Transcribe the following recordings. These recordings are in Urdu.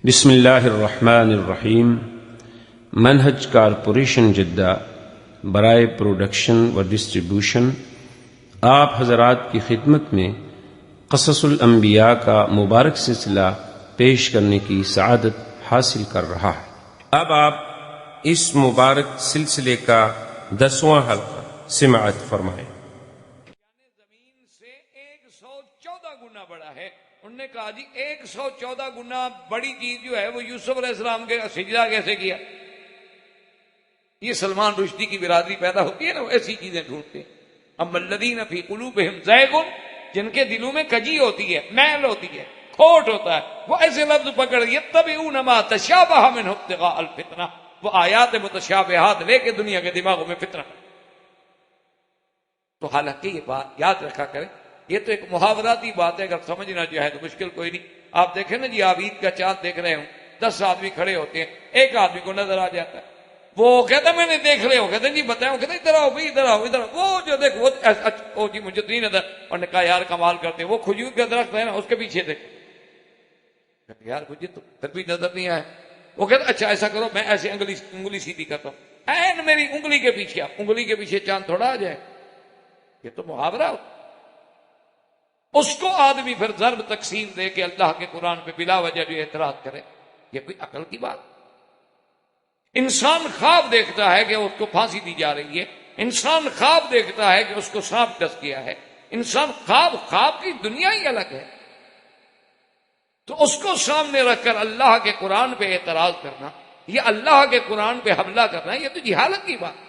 بسم اللہ الرحمن الرحیم۔ منہج کارپوریشن جدہ برائے پروڈکشن و ڈسٹریبیوشن آپ حضرات کی خدمت میں قصص الانبیاء کا مبارک سلسلہ پیش کرنے کی سعادت حاصل کر رہا ہے۔ اب آپ اس مبارک سلسلے کا 10واں حلقہ سماعت فرمائیں۔ زمین سے 114 گنا بڑا ہے۔ انہوں نے کہا جی 114 گنا بڑی چیز جو ہے وہ یوسف علیہ السلام کے سجدہ کیسے کیا؟ یہ سلمان رشدی کی برادری پیدا ہوتی ہے نا، وہ ایسی چیزیں ڈھونڈتے ہیں۔ اما الذین فی قلوبہم زیغ، جن کے دلوں میں کجی ہوتی ہے، میل ہوتی ہے، کھوٹ ہوتا ہے، وہ ایسے لفظ پکڑ یتبعون ما تشابہ منہ ابتغاء الفتنہ، وہ آیات متشابہات لے کے دنیا کے دماغوں میں فتنہ۔ تو حالانکہ یہ بات یاد رکھا کریں، یہ تو ایک محاوراتی بات ہے، اگر سمجھنا چاہے تو مشکل کوئی نہیں۔ آپ دیکھیں نا جی، آپ عید کا چاند دیکھ رہے ہوں، 10 آدمی کھڑے ہوتے ہیں، ایک آدمی کو نظر آ جاتا ہے، وہ کہتا ہے میں نے دیکھ رہے ہو، کہتے ہیں جی بتائیں، وہ کہتے ہیں ادھر آؤ بھائی، ادھر آؤ ادھر آؤ، وہ جو دیکھ وہ جی مجھے تو نہیں نظر۔ اور نے کہا یار کمال کرتے، وہ کھجور کا درخت ہے نا اس کے پیچھے دیکھ، یار مجھے تو پھر بھی نظر نہیں آیا۔ وہ کہتا اچھا ایسا کرو، میں ایسے انگلی سیدھی کرتا ہوں، این میری انگلی کے پیچھے، انگلی کے پیچھے چاند تھوڑا آ جائے، یہ تو محاورہ ہوتا۔ اس کو آدمی پھر ضرب تقسیم دے کے اللہ کے قرآن پہ بلا وجہ جو اعتراض کرے، یہ کوئی عقل کی بات؟ انسان خواب دیکھتا ہے کہ اس کو پھانسی دی جا رہی ہے، انسان خواب دیکھتا ہے کہ اس کو سانپ ڈس گیا ہے، انسان خواب کی دنیا ہی الگ ہے۔ تو اس کو سامنے رکھ کر اللہ کے قرآن پہ اعتراض کرنا، یہ اللہ کے قرآن پہ حملہ کرنا، یہ تو جہالت کی بات۔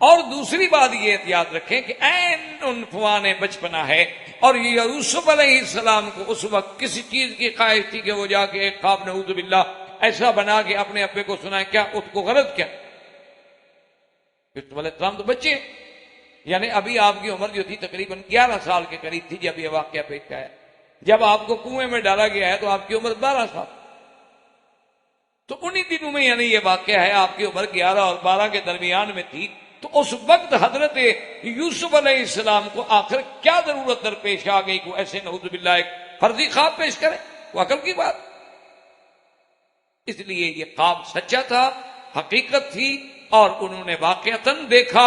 اور دوسری بات یہ یاد رکھیں کہ عین عنفوان بچپنا ہے، اور یوسف علیہ السلام کو اس وقت کسی چیز کی خواہش تھی کہ وہ جا کے ایک خواب نعوذ باللہ ایسا بنا کے اپنے ابے کو سنائے، کیا اس کو غرض کیا؟ یوسف علیہ السلام تو بچے، یعنی ابھی آپ کی عمر جو تھی تقریباً 11 سال کے قریب تھی جب یہ واقعہ پیش آیا۔ جب آپ کو کنویں میں ڈالا گیا ہے تو آپ کی عمر 12 سال، تو انہی دنوں میں یعنی یہ واقعہ ہے، آپ کی عمر 11 اور 12 کے درمیان میں تھی۔ تو اس وقت حضرت یوسف علیہ السلام کو آخر کیا ضرورت درپیش آ گئی کو ایسے نعوذ باللہ ایک فرضی خواب پیش کرے؟ وہ عقل کی بات؟ اس لیے یہ خواب سچا تھا، حقیقت تھی، اور انہوں نے واقعتاً دیکھا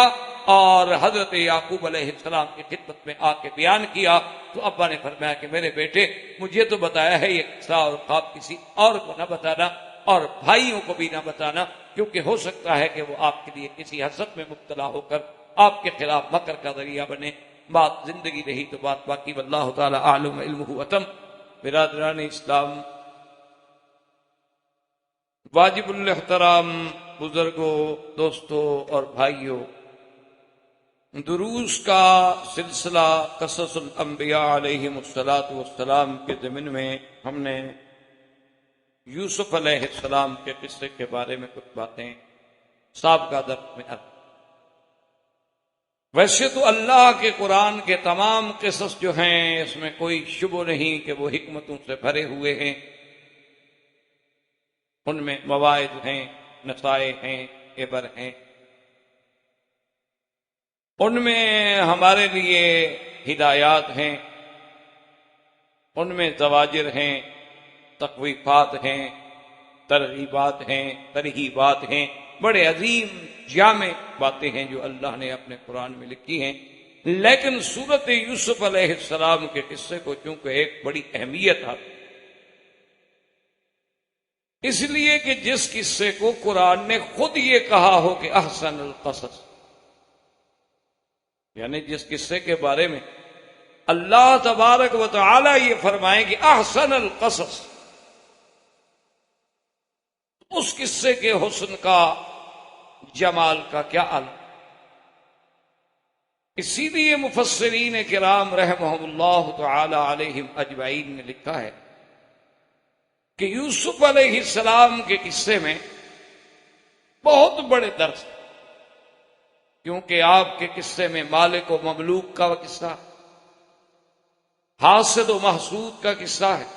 اور حضرت یعقوب علیہ السلام کی خدمت میں آ کے بیان کیا۔ تو ابا نے فرمایا کہ میرے بیٹے مجھے تو بتایا ہے یہ قصہ، اور خواب کسی اور کو نہ بتانا، اور بھائیوں کو بھی نہ بتانا، کیونکہ ہو سکتا ہے کہ وہ آپ کے لیے کسی حسد میں مبتلا ہو کر آپ کے خلاف مکر کا ذریعہ بنے۔ بات زندگی رہی تو بات باقی، واللہ تعالی اعلم علمہ اتم۔ برادران اسلام، واجب الاحترام بزرگوں، دوستوں اور بھائیوں، دروس کا سلسلہ قصص الانبیاء علیہم السلام کے ضمن میں ہم نے یوسف علیہ السلام کے قصے کے بارے میں کچھ باتیں سابقہ درس میں عرض۔ ویسے تو اللہ کے قرآن کے تمام قصص جو ہیں اس میں کوئی شبہ نہیں کہ وہ حکمتوں سے بھرے ہوئے ہیں، ان میں مواعظ ہیں، نصائح ہیں، عبر ہیں، ان میں ہمارے لیے ہدایات ہیں، ان میں زواجر ہیں، تخویفات ہیں، ترغیبات ہیں، ترہیبات ہیں، بڑے عظیم جامع باتیں ہیں جو اللہ نے اپنے قرآن میں لکھی ہیں۔ لیکن سورت یوسف علیہ السلام کے قصے کو چونکہ ایک بڑی اہمیت ہے، اس لیے کہ جس قصے کو قرآن نے خود یہ کہا ہو کہ احسن القصص، یعنی جس قصے کے بارے میں اللہ تبارک و تعالی یہ فرمائے کہ احسن القصص، اس قصے کے حسن کا، جمال کا کیا عالم۔ اسی لیے مفسرین کرام رحمہم اللہ تعالی علیہم اجمعین نے لکھا ہے کہ یوسف علیہ السلام کے قصے میں بہت بڑے درس ہیں، کیونکہ آپ کے قصے میں مالک و مملوک کا قصہ، حاسد و محسود کا قصہ ہے،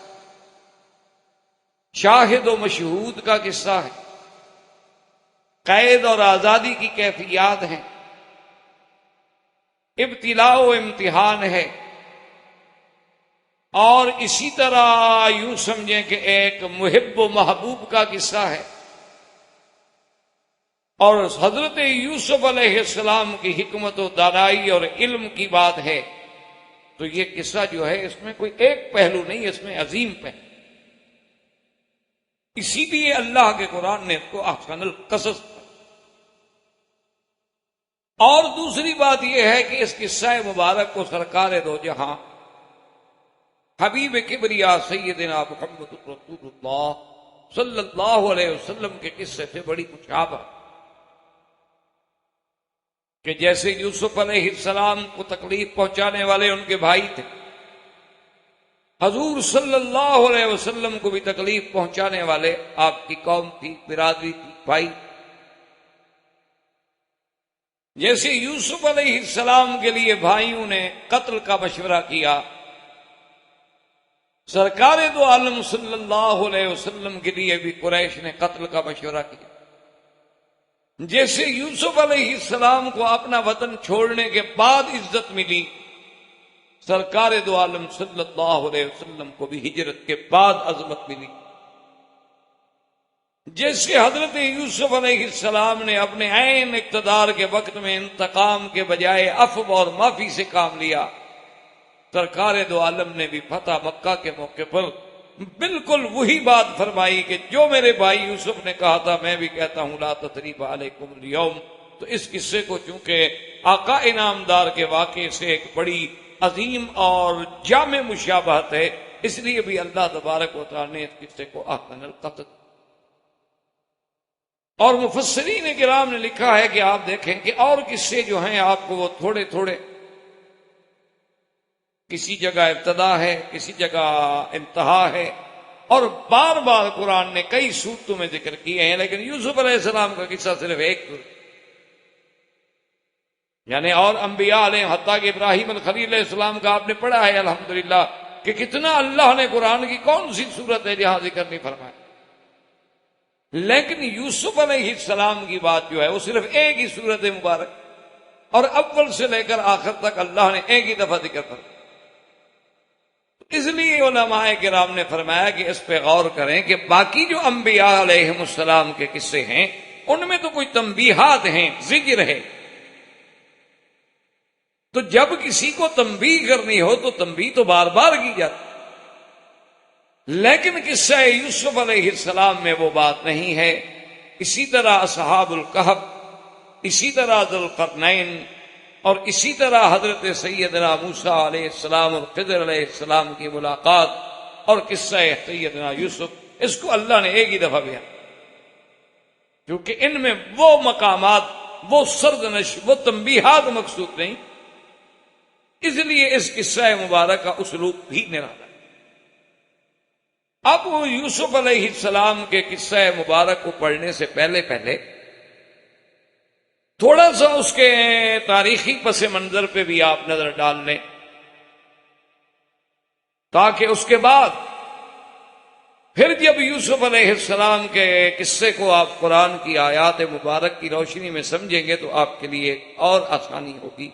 شاہد و مشہود کا قصہ ہے، قید اور آزادی کی کیفیات ہیں، ابتلاء و امتحان ہے، اور اسی طرح یوں سمجھیں کہ ایک محب و محبوب کا قصہ ہے، اور حضرت یوسف علیہ السلام کی حکمت و دانائی اور علم کی بات ہے، تو یہ قصہ جو ہے اس میں کوئی ایک پہلو نہیں، اس میں عظیم پہلو۔ اسی لیے اللہ کے قرآن نے اس کو احسن القصص۔ اور دوسری بات یہ ہے کہ اس قصہ مبارک کو سرکار دو جہاں حبیب کبریا سیدنا محمد رسول اللہ صلی اللہ علیہ وسلم کے قصے سے بڑی مشابہت، کہ جیسے یوسف علیہ السلام کو تکلیف پہنچانے والے ان کے بھائی تھے، حضور صلی اللہ علیہ وسلم کو بھی تکلیف پہنچانے والے آپ کی قوم تھی، برادری تھی، بھائی۔ جیسے یوسف علیہ السلام کے لیے بھائیوں نے قتل کا مشورہ کیا، سرکار دو عالم صلی اللہ علیہ وسلم کے لیے بھی قریش نے قتل کا مشورہ کیا۔ جیسے یوسف علیہ السلام کو اپنا وطن چھوڑنے کے بعد عزت ملی، سرکار دو عالم صلی اللہ علیہ وسلم کو بھی ہجرت کے بعد عظمت ملی۔ جیسے حضرت یوسف علیہ السلام نے اپنے عین اقتدار کے وقت میں انتقام کے بجائے عفو اور معافی سے کام لیا، سرکار دو عالم نے بھی فتح مکہ کے موقع پر بالکل وہی بات فرمائی کہ جو میرے بھائی یوسف نے کہا تھا میں بھی کہتا ہوں، لا تثریب علیکم اليوم۔ تو اس قصے کو چونکہ آقا انعامدار کے واقعے سے ایک بڑی عظیم اور جامع مشابہت ہے، اس لیے بھی اللہ تبارک و تعالی نے اس قصے کو احسن القصص۔ اور مفسرین کرام نے لکھا ہے کہ آپ دیکھیں کہ اور قصے جو ہیں آپ کو وہ تھوڑے تھوڑے، کسی جگہ ابتدا ہے، کسی جگہ انتہا ہے، اور بار بار قرآن نے کئی صورتوں میں ذکر کیے ہیں، لیکن یوسف علیہ السلام کا قصہ صرف ایک، یعنی اور انبیاء علیہ، حتیٰ کہ ابراہیم الخلیل علیہ السلام کا آپ نے پڑھا ہے الحمدللہ کہ کتنا اللہ نے قرآن کی کون سی صورت ہے جہاں ذکر نہیں فرمایا، لیکن یوسف علیہ السلام کی بات جو ہے وہ صرف ایک ہی صورت مبارک، اور اول سے لے کر آخر تک اللہ نے ایک ہی دفعہ ذکر فرمایا۔ اس لیے علماء کرام نے فرمایا کہ اس پہ غور کریں کہ باقی جو انبیاء علیہم السلام کے قصے ہیں ان میں تو کوئی تنبیہات ہیں، ذکر ہے، تو جب کسی کو تنبیہ کرنی ہو تو تنبیہ تو بار بار کی جاتی، لیکن قصہ یوسف علیہ السلام میں وہ بات نہیں ہے۔ اسی طرح اصحاب الکہف، اسی طرح ذوالقرنین، اور اسی طرح حضرت سیدنا موسیٰ علیہ السلام اور خضر علیہ السلام کی ملاقات، اور قصہ سیدنا یوسف، اس کو اللہ نے ایک ہی دفعہ بیان، کیونکہ ان میں وہ مقامات، وہ سرزنش، وہ تنبیہات مقصود نہیں، اس لیے اس قصہ مبارک کا اسلوب بھی نرالا۔ اب یوسف علیہ السلام کے قصہ مبارک کو پڑھنے سے پہلے تھوڑا سا اس کے تاریخی پس منظر پہ بھی آپ نظر ڈال لیں، تاکہ اس کے بعد پھر جب یوسف علیہ السلام کے قصے کو آپ قرآن کی آیات مبارک کی روشنی میں سمجھیں گے تو آپ کے لیے اور آسانی ہوگی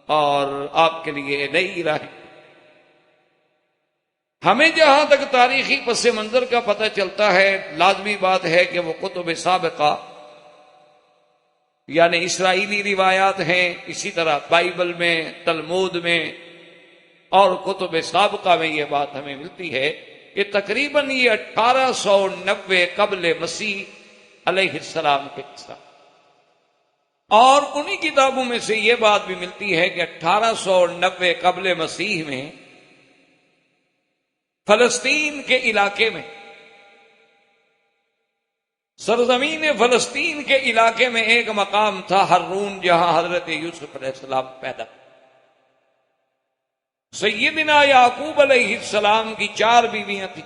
اور آپ کے لیے نئی راہ۔ ہمیں جہاں تک تاریخی پس منظر کا پتہ چلتا ہے، لازمی بات ہے کہ وہ کتب سابقہ یعنی اسرائیلی روایات ہیں، اسی طرح بائبل میں، تلمود میں اور کتب سابقہ میں یہ بات ہمیں ملتی ہے کہ تقریباً یہ 1890 قبل مسیح علیہ السلام کے قصہ، اور انہی کتابوں میں سے یہ بات بھی ملتی ہے کہ 1890 قبل مسیح میں فلسطین کے علاقے میں، سرزمین فلسطین کے علاقے میں ایک مقام تھا ہرون، جہاں حضرت یوسف علیہ السلام پیدا۔ سیدنا یعقوب علیہ السلام کی 4 بیویاں تھیں،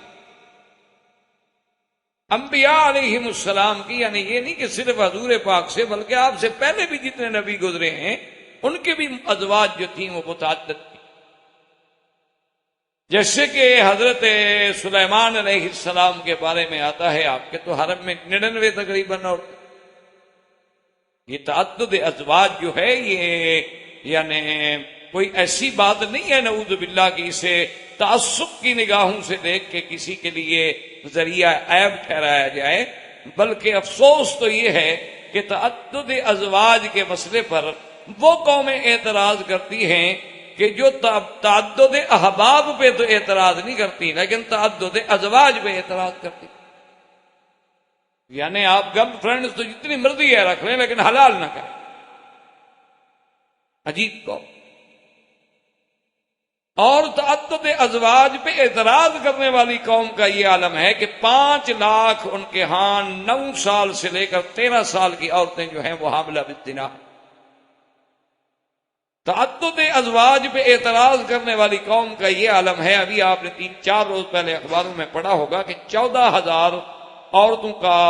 انبیاء علیہم السلام کی، یعنی یہ نہیں کہ صرف حضور پاک سے بلکہ آپ سے پہلے بھی جتنے نبی گزرے ہیں ان کے بھی ازواج جو تھیں وہ متعدد تھیں، جیسے کہ حضرت سلیمان علیہ السلام کے بارے میں آتا ہے آپ کے تو حرم میں 99 تقریباً، اور یہ تعدد ازواج جو ہے یہ یعنی کوئی ایسی بات نہیں ہے نعوذ باللہ کہ اسے تعصب کی نگاہوں سے دیکھ کے کسی کے لیے ذریعہ عیب ٹھہرایا جائے، بلکہ افسوس تو یہ ہے کہ تعدد ازواج کے مسئلے پر وہ قومیں اعتراض کرتی ہیں کہ جو تعدد احباب پہ تو اعتراض نہیں کرتی، لیکن تعدد ازواج پہ اعتراض کرتی. یعنی آپ گرل فرینڈز تو جتنی مرضی ہے رکھ لیں لیکن حلال نہ کریں. عجیب قوم. اور تعدد ازواج پہ اعتراض کرنے والی قوم کا یہ عالم ہے کہ 5 لاکھ ان کے ہاں 9 سال سے لے کر 13 سال کی عورتیں جو ہیں وہ حاملہ بالزنا. تعدد ازواج پہ اعتراض کرنے والی قوم کا یہ عالم ہے. ابھی آپ نے 3-4 روز پہلے اخباروں میں پڑھا ہوگا کہ 14,000 عورتوں کا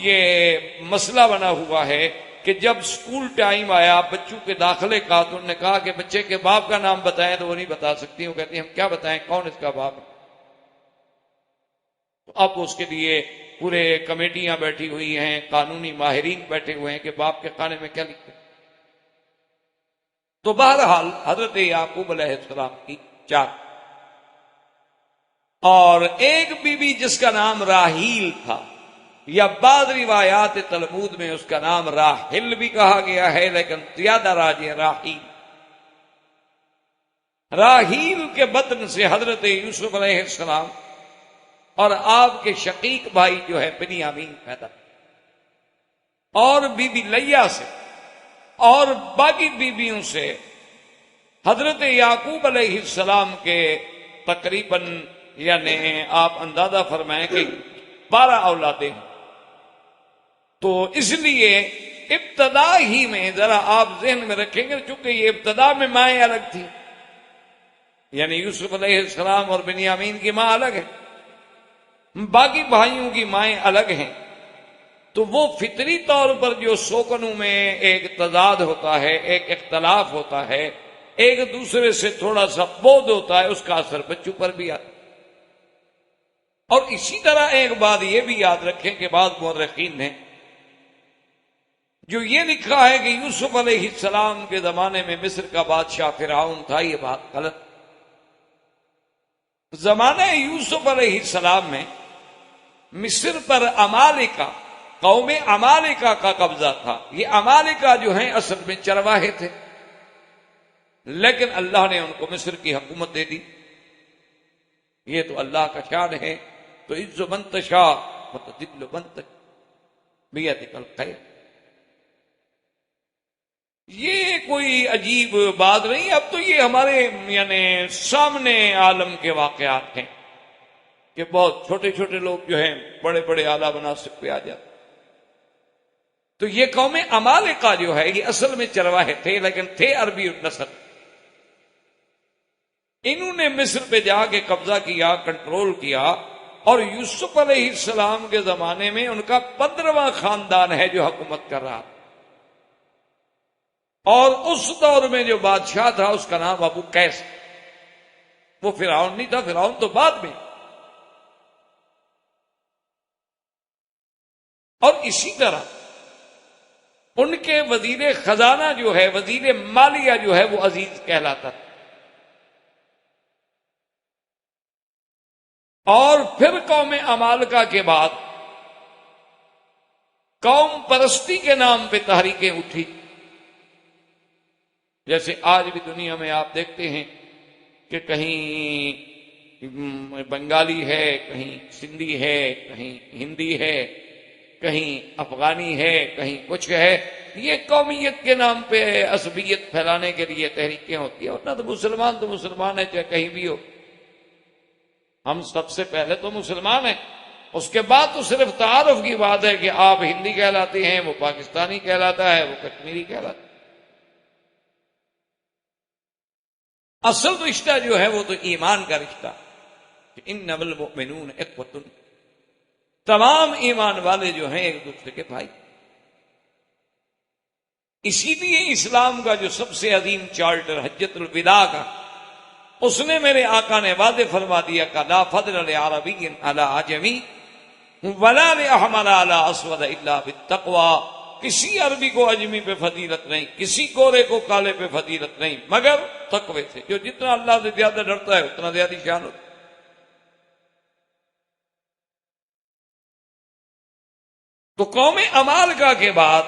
یہ مسئلہ بنا ہوا ہے کہ جب سکول ٹائم آیا بچوں کے داخلے کا تو انہوں نے کہا کہ بچے کے باپ کا نام بتائیں، تو وہ نہیں بتا سکتی. وہ کہتی ہیں ہم کیا بتائیں، کون اس کا باپ ہے؟ تو اب اس کے لیے پورے کمیٹیاں بیٹھی ہوئی ہیں، قانونی ماہرین بیٹھے ہوئے ہیں کہ باپ کے خانے میں کیا لکھتے. تو بہرحال حضرت یعقوب علیہ السلام کی 4 اور ایک بی بی جس کا نام راحیل تھا، یا بعض روایات تلمود میں اس کا نام راحل بھی کہا گیا ہے، لیکن زیادہ راجح راحیل. راحیل کے بطن سے حضرت یوسف علیہ السلام اور آپ کے شقیق بھائی جو ہے بنیامین پیدا، اور بی بی لیا سے اور باقی بیویوں سے حضرت یعقوب علیہ السلام کے تقریباً یعنی آپ اندازہ فرمائیں کہ 12 اولادیں. تو اس لیے ابتدا ہی میں ذرا آپ ذہن میں رکھیں گے، چونکہ یہ ابتدا میں مائیں الگ تھی، یعنی یوسف علیہ السلام اور بنیامین کی ماں الگ ہے، باقی بھائیوں کی مائیں الگ ہیں. تو وہ فطری طور پر جو سوکنوں میں ایک تضاد ہوتا ہے، ایک اختلاف ہوتا ہے، ایک دوسرے سے تھوڑا سا بودھ ہوتا ہے، اس کا اثر بچوں پر بھی آتا ہے. اور اسی طرح ایک بات یہ بھی یاد رکھیں کہ بعض مورخین نے جو یہ لکھا ہے کہ یوسف علیہ السلام کے زمانے میں مصر کا بادشاہ فرعون تھا، یہ بات غلط. زمانہ یوسف علیہ السلام میں مصر پر عمالقہ، قوم عمالقہ کا قبضہ تھا. یہ عمالقہ جو ہیں اصل میں چرواہے تھے، لیکن اللہ نے ان کو مصر کی حکومت دے دی. یہ تو اللہ کا شان ہے. تو عز من تشاء وتذل من تشاء بیدک الخیر. یہ کوئی عجیب بات نہیں. اب تو یہ ہمارے یعنی سامنے عالم کے واقعات ہیں کہ بہت چھوٹے چھوٹے لوگ جو ہیں بڑے بڑے اعلیٰ مناصب پہ آ جاتے. تو یہ قوم عمالقہ جو ہے یہ اصل میں چرواہے تھے، لیکن تھے عربی نسل. انہوں نے مصر پہ جا کے قبضہ کیا، کنٹرول کیا، اور یوسف علیہ السلام کے زمانے میں ان کا 15واں خاندان ہے جو حکومت کر رہا. اور اس دور میں جو بادشاہ تھا اس کا نام ابو قیس. وہ فرعون نہیں تھا، فرعون تو بعد میں. اور اسی طرح ان کے وزیر خزانہ جو ہے، وزیر مالیہ جو ہے، وہ عزیز کہلاتا تھا. اور پھر قوم عمالقہ کے بعد قوم پرستی کے نام پہ تحریکیں اٹھی. جیسے آج بھی دنیا میں آپ دیکھتے ہیں کہ کہیں بنگالی ہے، کہیں سندھی ہے، کہیں ہندی ہے، کہیں افغانی ہے، کہیں کچھ ہے. یہ قومیت کے نام پہ عصبیت پھیلانے کے لیے تحریکیں ہوتی ہیں. ورنہ تو مسلمان ہے چاہے کہیں بھی ہو. ہم سب سے پہلے تو مسلمان ہیں، اس کے بعد تو صرف تعارف کی بات ہے کہ آپ ہندی کہلاتے ہیں، وہ پاکستانی کہلاتا ہے، وہ کشمیری کہلاتا ہے. اصل رشتہ جو ہے وہ تو ایمان کا رشتہ. انما المؤمنون اخوۃ، تمام ایمان والے جو ہیں ایک دوسرے کے بھائی. اسی لیے اسلام کا جو سب سے عظیم چارٹر حجۃ الوداع کا، اس نے میرے آقا نے واضح فرما دیا کہ لا فضل لعربی علی عجمی ولا لاحمر علی اسود الا بالتقوی، کسی عربی کو اجمی پہ فضیلت نہیں، کسی گورے کو کالے پہ فضیلت نہیں، مگر تقوی سے۔ جو جتنا اللہ سے زیادہ ڈرتا ہے اتنا زیادہ شان ہوتا ہے۔ تو قوم عمالقہ کے بعد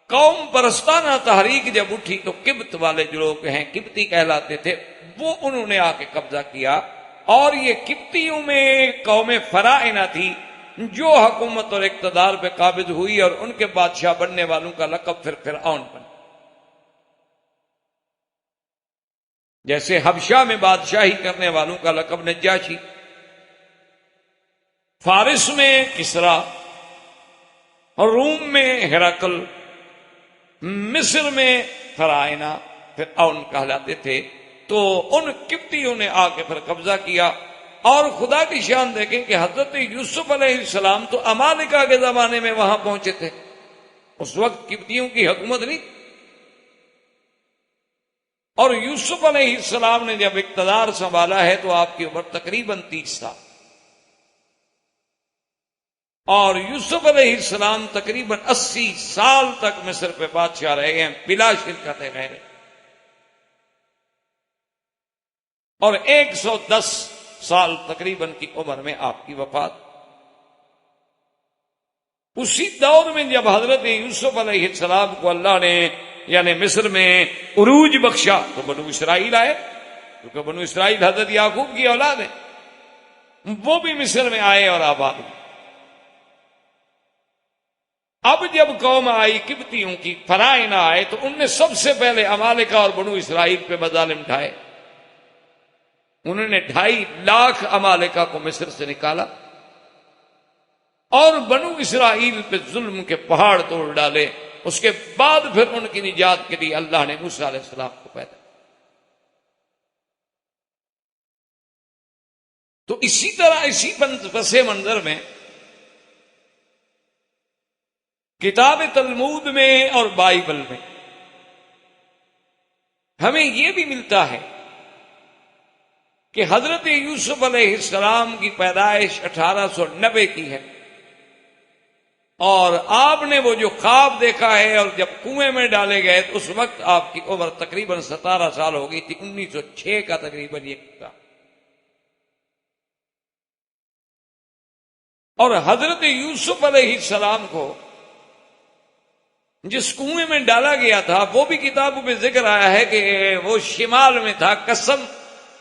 قوم پرستانہ تحریک جب اٹھی تو قبط والے جو لوگ ہیں، قبطی کہلاتے تھے، وہ انہوں نے آ کے قبضہ کیا، اور یہ قبطیوں میں قوم فرائنہ تھی جو حکومت اور اقتدار پہ قابض ہوئی، اور ان کے بادشاہ بننے والوں کا لقب پھر فرعون بنا۔ جیسے حبشہ میں بادشاہی کرنے والوں کا لقب نجاشی، فارس میں کسرا، اور روم میں ہرقل، مصر میں فرعونہ فرعون کہلاتے تھے۔ تو ان قبطیوں نے آ کے پھر قبضہ کیا، اور خدا کی شان دیکھیں کہ حضرت یوسف علیہ السلام تو عمالقہ کے زمانے میں وہاں پہنچے تھے، اس وقت قبطیوں کی حکومت نہیں، اور یوسف علیہ السلام نے جب اقتدار سنبھالا ہے تو آپ کی عمر تقریباً 30 سال، اور یوسف علیہ السلام تقریباً 80 سال تک مصر پہ بادشاہ رہے ہیں بلا شرکت غیر، اور 110 سال تقریباً کی عمر میں آپ کی وفات۔ اسی دور میں جب حضرت یوسف علیہ السلام کو اللہ نے یعنی مصر میں عروج بخشا تو بنو اسرائیل آئے، کیونکہ بنو اسرائیل حضرت یعقوب کی اولاد ہے، وہ بھی مصر میں آئے اور آباد ہوئے۔ اب جب قوم آئی قبطیوں کی، فرائنہ آئے، تو ان نے سب سے پہلے عمالقہ اور بنو اسرائیل پہ مظالم ڈھائے۔ انہوں نے 2.5 لاکھ عمالقہ کو مصر سے نکالا، اور بنو اسرائیل پہ ظلم کے پہاڑ توڑ ڈالے۔ اس کے بعد پھر ان کی نجات کے لیے اللہ نے موسیٰ علیہ السلام کو پیدا کیا۔ تو اسی طرح اسی پس منظر میں کتاب تلمود میں اور بائبل میں ہمیں یہ بھی ملتا ہے کہ حضرت یوسف علیہ السلام کی پیدائش 1890 کی ہے، اور آپ نے وہ جو خواب دیکھا ہے اور جب کنویں میں ڈالے گئے تو اس وقت آپ کی عمر تقریباً 17 سال ہو گئی تھی، 1906 کا تقریباً یہ تھا۔ اور حضرت یوسف علیہ السلام کو جس کنویں میں ڈالا گیا تھا وہ بھی کتابوں میں ذکر آیا ہے کہ وہ شمال میں تھا، قسم،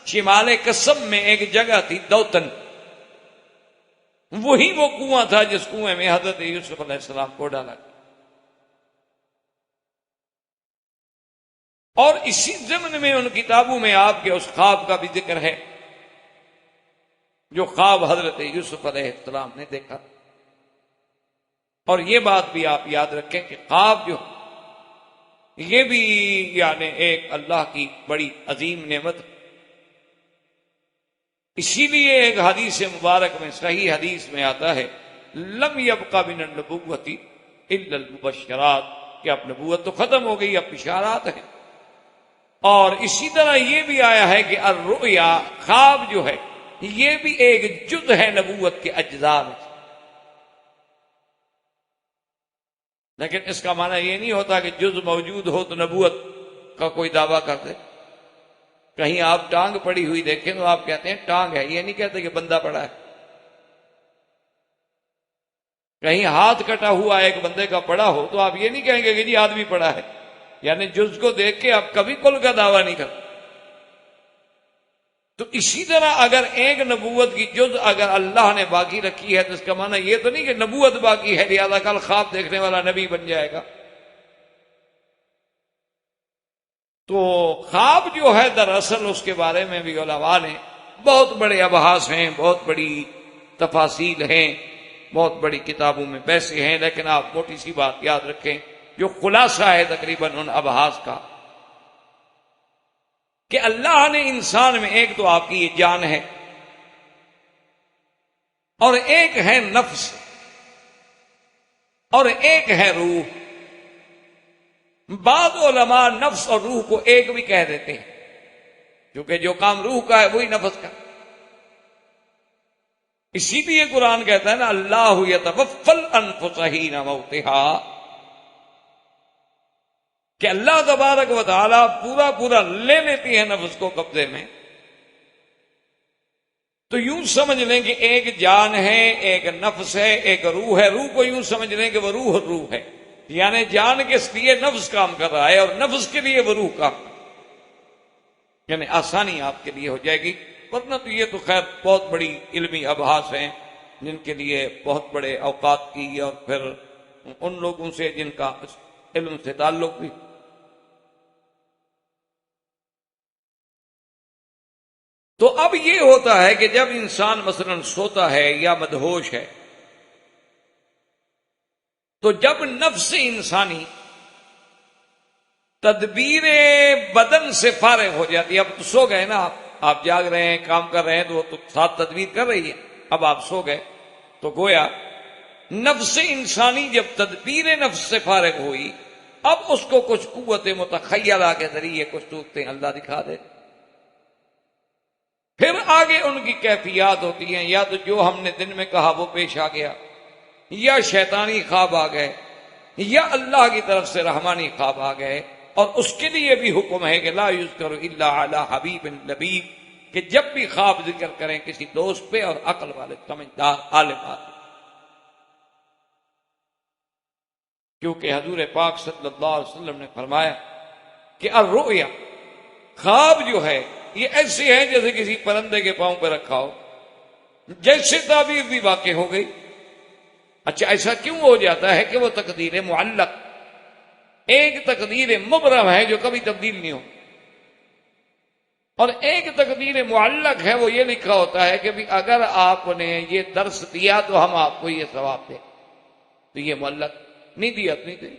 شمال قسم میں ایک جگہ تھی دوتن، وہی وہ کنواں تھا جس کنویں میں حضرت یوسف علیہ السلام کو ڈالا گیا۔ اور اسی ضمن میں ان کتابوں میں آپ کے اس خواب کا بھی ذکر ہے جو خواب حضرت یوسف علیہ السلام نے دیکھا۔ اور یہ بات بھی آپ یاد رکھیں کہ خواب جو یہ بھی یعنی ایک اللہ کی بڑی عظیم نعمت ہے۔ اسی لیے ایک حدیث مبارک میں، صحیح حدیث میں آتا ہے، لم یبقى من النبوۃ الا المبشرات، کہ اب نبوت تو ختم ہو گئی، اب بشارات ہیں۔ اور اسی طرح یہ بھی آیا ہے کہ الرؤیا، خواب جو ہے یہ بھی ایک جز ہے نبوت کے اجزاء میں۔ لیکن اس کا معنی یہ نہیں ہوتا کہ جز موجود ہو تو نبوت کا کوئی دعویٰ کر دے۔ کہیں آپ ٹانگ پڑی ہوئی دیکھیں تو آپ کہتے ہیں ٹانگ ہے، یہ نہیں کہتے کہ بندہ پڑا ہے۔ کہیں ہاتھ کٹا ہوا ایک بندے کا پڑا ہو تو آپ یہ نہیں کہیں گے کہ جی آدمی پڑا ہے، یعنی جز کو دیکھ کے آپ کبھی کل کا دعویٰ نہیں کرتے۔ تو اسی طرح اگر ایک نبوت کی جز اگر اللہ نے باقی رکھی ہے تو اس کا معنی یہ تو نہیں کہ نبوت باقی ہے لہذا کل خواب دیکھنے والا نبی بن جائے گا۔ تو خواب جو ہے دراصل اس کے بارے میں بھی علماء نے بہت بڑے ابحاث ہیں، بہت بڑی تفاصیل ہیں، بہت بڑی کتابوں میں بحثیں ہیں، لیکن آپ موٹی سی بات یاد رکھیں جو خلاصہ ہے تقریباً ان ابحاث کا، کہ اللہ نے انسان میں ایک تو آپ کی یہ جان ہے، اور ایک ہے نفس، اور ایک ہے روح۔ بعض علماء نفس اور روح کو ایک بھی کہہ دیتے ہیں، کیونکہ جو کام روح کا ہے وہی نفس کا۔ اسی لیے قرآن کہتا ہے نا اللہ یتوفی الانفس حین موتها، کہ اللہ تبارک و تعالی پورا پورا لے لیتی ہے نفس کو قبضے میں. تو یوں سمجھ لیں کہ ایک جان ہے، ایک نفس ہے، ایک روح ہے. روح کو یوں سمجھ لیں کہ وہ روح ہے، یعنی جان کے لیے نفس کام کر رہا ہے اور نفس کے لیے وہ روح کام کر رہا ہے. یعنی آسانی آپ کے لیے ہو جائے گی. ورنہ تو یہ تو خیر بہت بڑی علمی ابحاث ہیں جن کے لیے بہت بڑے اوقات کی، اور پھر ان لوگوں سے جن کا علم سے تعلق بھی. تو اب یہ ہوتا ہے کہ جب انسان مثلا سوتا ہے یا مدہوش ہے، تو جب نفس انسانی تدبیر بدن سے فارغ ہو جاتی ہے. اب تو سو گئے نا آپ جاگ رہے ہیں، کام کر رہے ہیں، تو وہ تو ساتھ تدبیر کر رہی ہے. اب آپ سو گئے تو گویا نفس انسانی جب تدبیر نفس سے فارغ ہوئی، اب اس کو کچھ قوت متخیلہ کے ذریعے کچھ صورتیں اللہ دکھا دے. پھر آگے ان کی کیفیات ہوتی ہیں، یا تو جو ہم نے دن میں کہا وہ پیش آ گیا، یا شیطانی خواب آ گئے، یا اللہ کی طرف سے رحمانی خواب آ گئے. اور اس کے لیے بھی حکم ہے کہ لا یذکر الا علی حبیب لبیب، کہ جب بھی خواب ذکر کریں کسی دوست پہ اور عقل والے سمجھدار عالم آدمی. کیونکہ حضور پاک صلی اللہ علیہ وسلم نے فرمایا کہ الرؤیا، خواب جو ہے یہ ایسے ہے جیسے کسی پرندے کے پاؤں پہ رکھا ہو، جیسے تعبیر بھی واقع ہو گئی. اچھا ایسا کیوں ہو جاتا ہے کہ وہ تقدیر معلق، ایک تقدیر مبرم ہے جو کبھی تبدیل نہیں ہو، اور ایک تقدیر معلق ہے، وہ یہ لکھا ہوتا ہے کہ بھی اگر آپ نے یہ درس دیا تو ہم آپ کو یہ ثواب دیں. تو یہ معلق نہیں دیا تو نہیں دیں.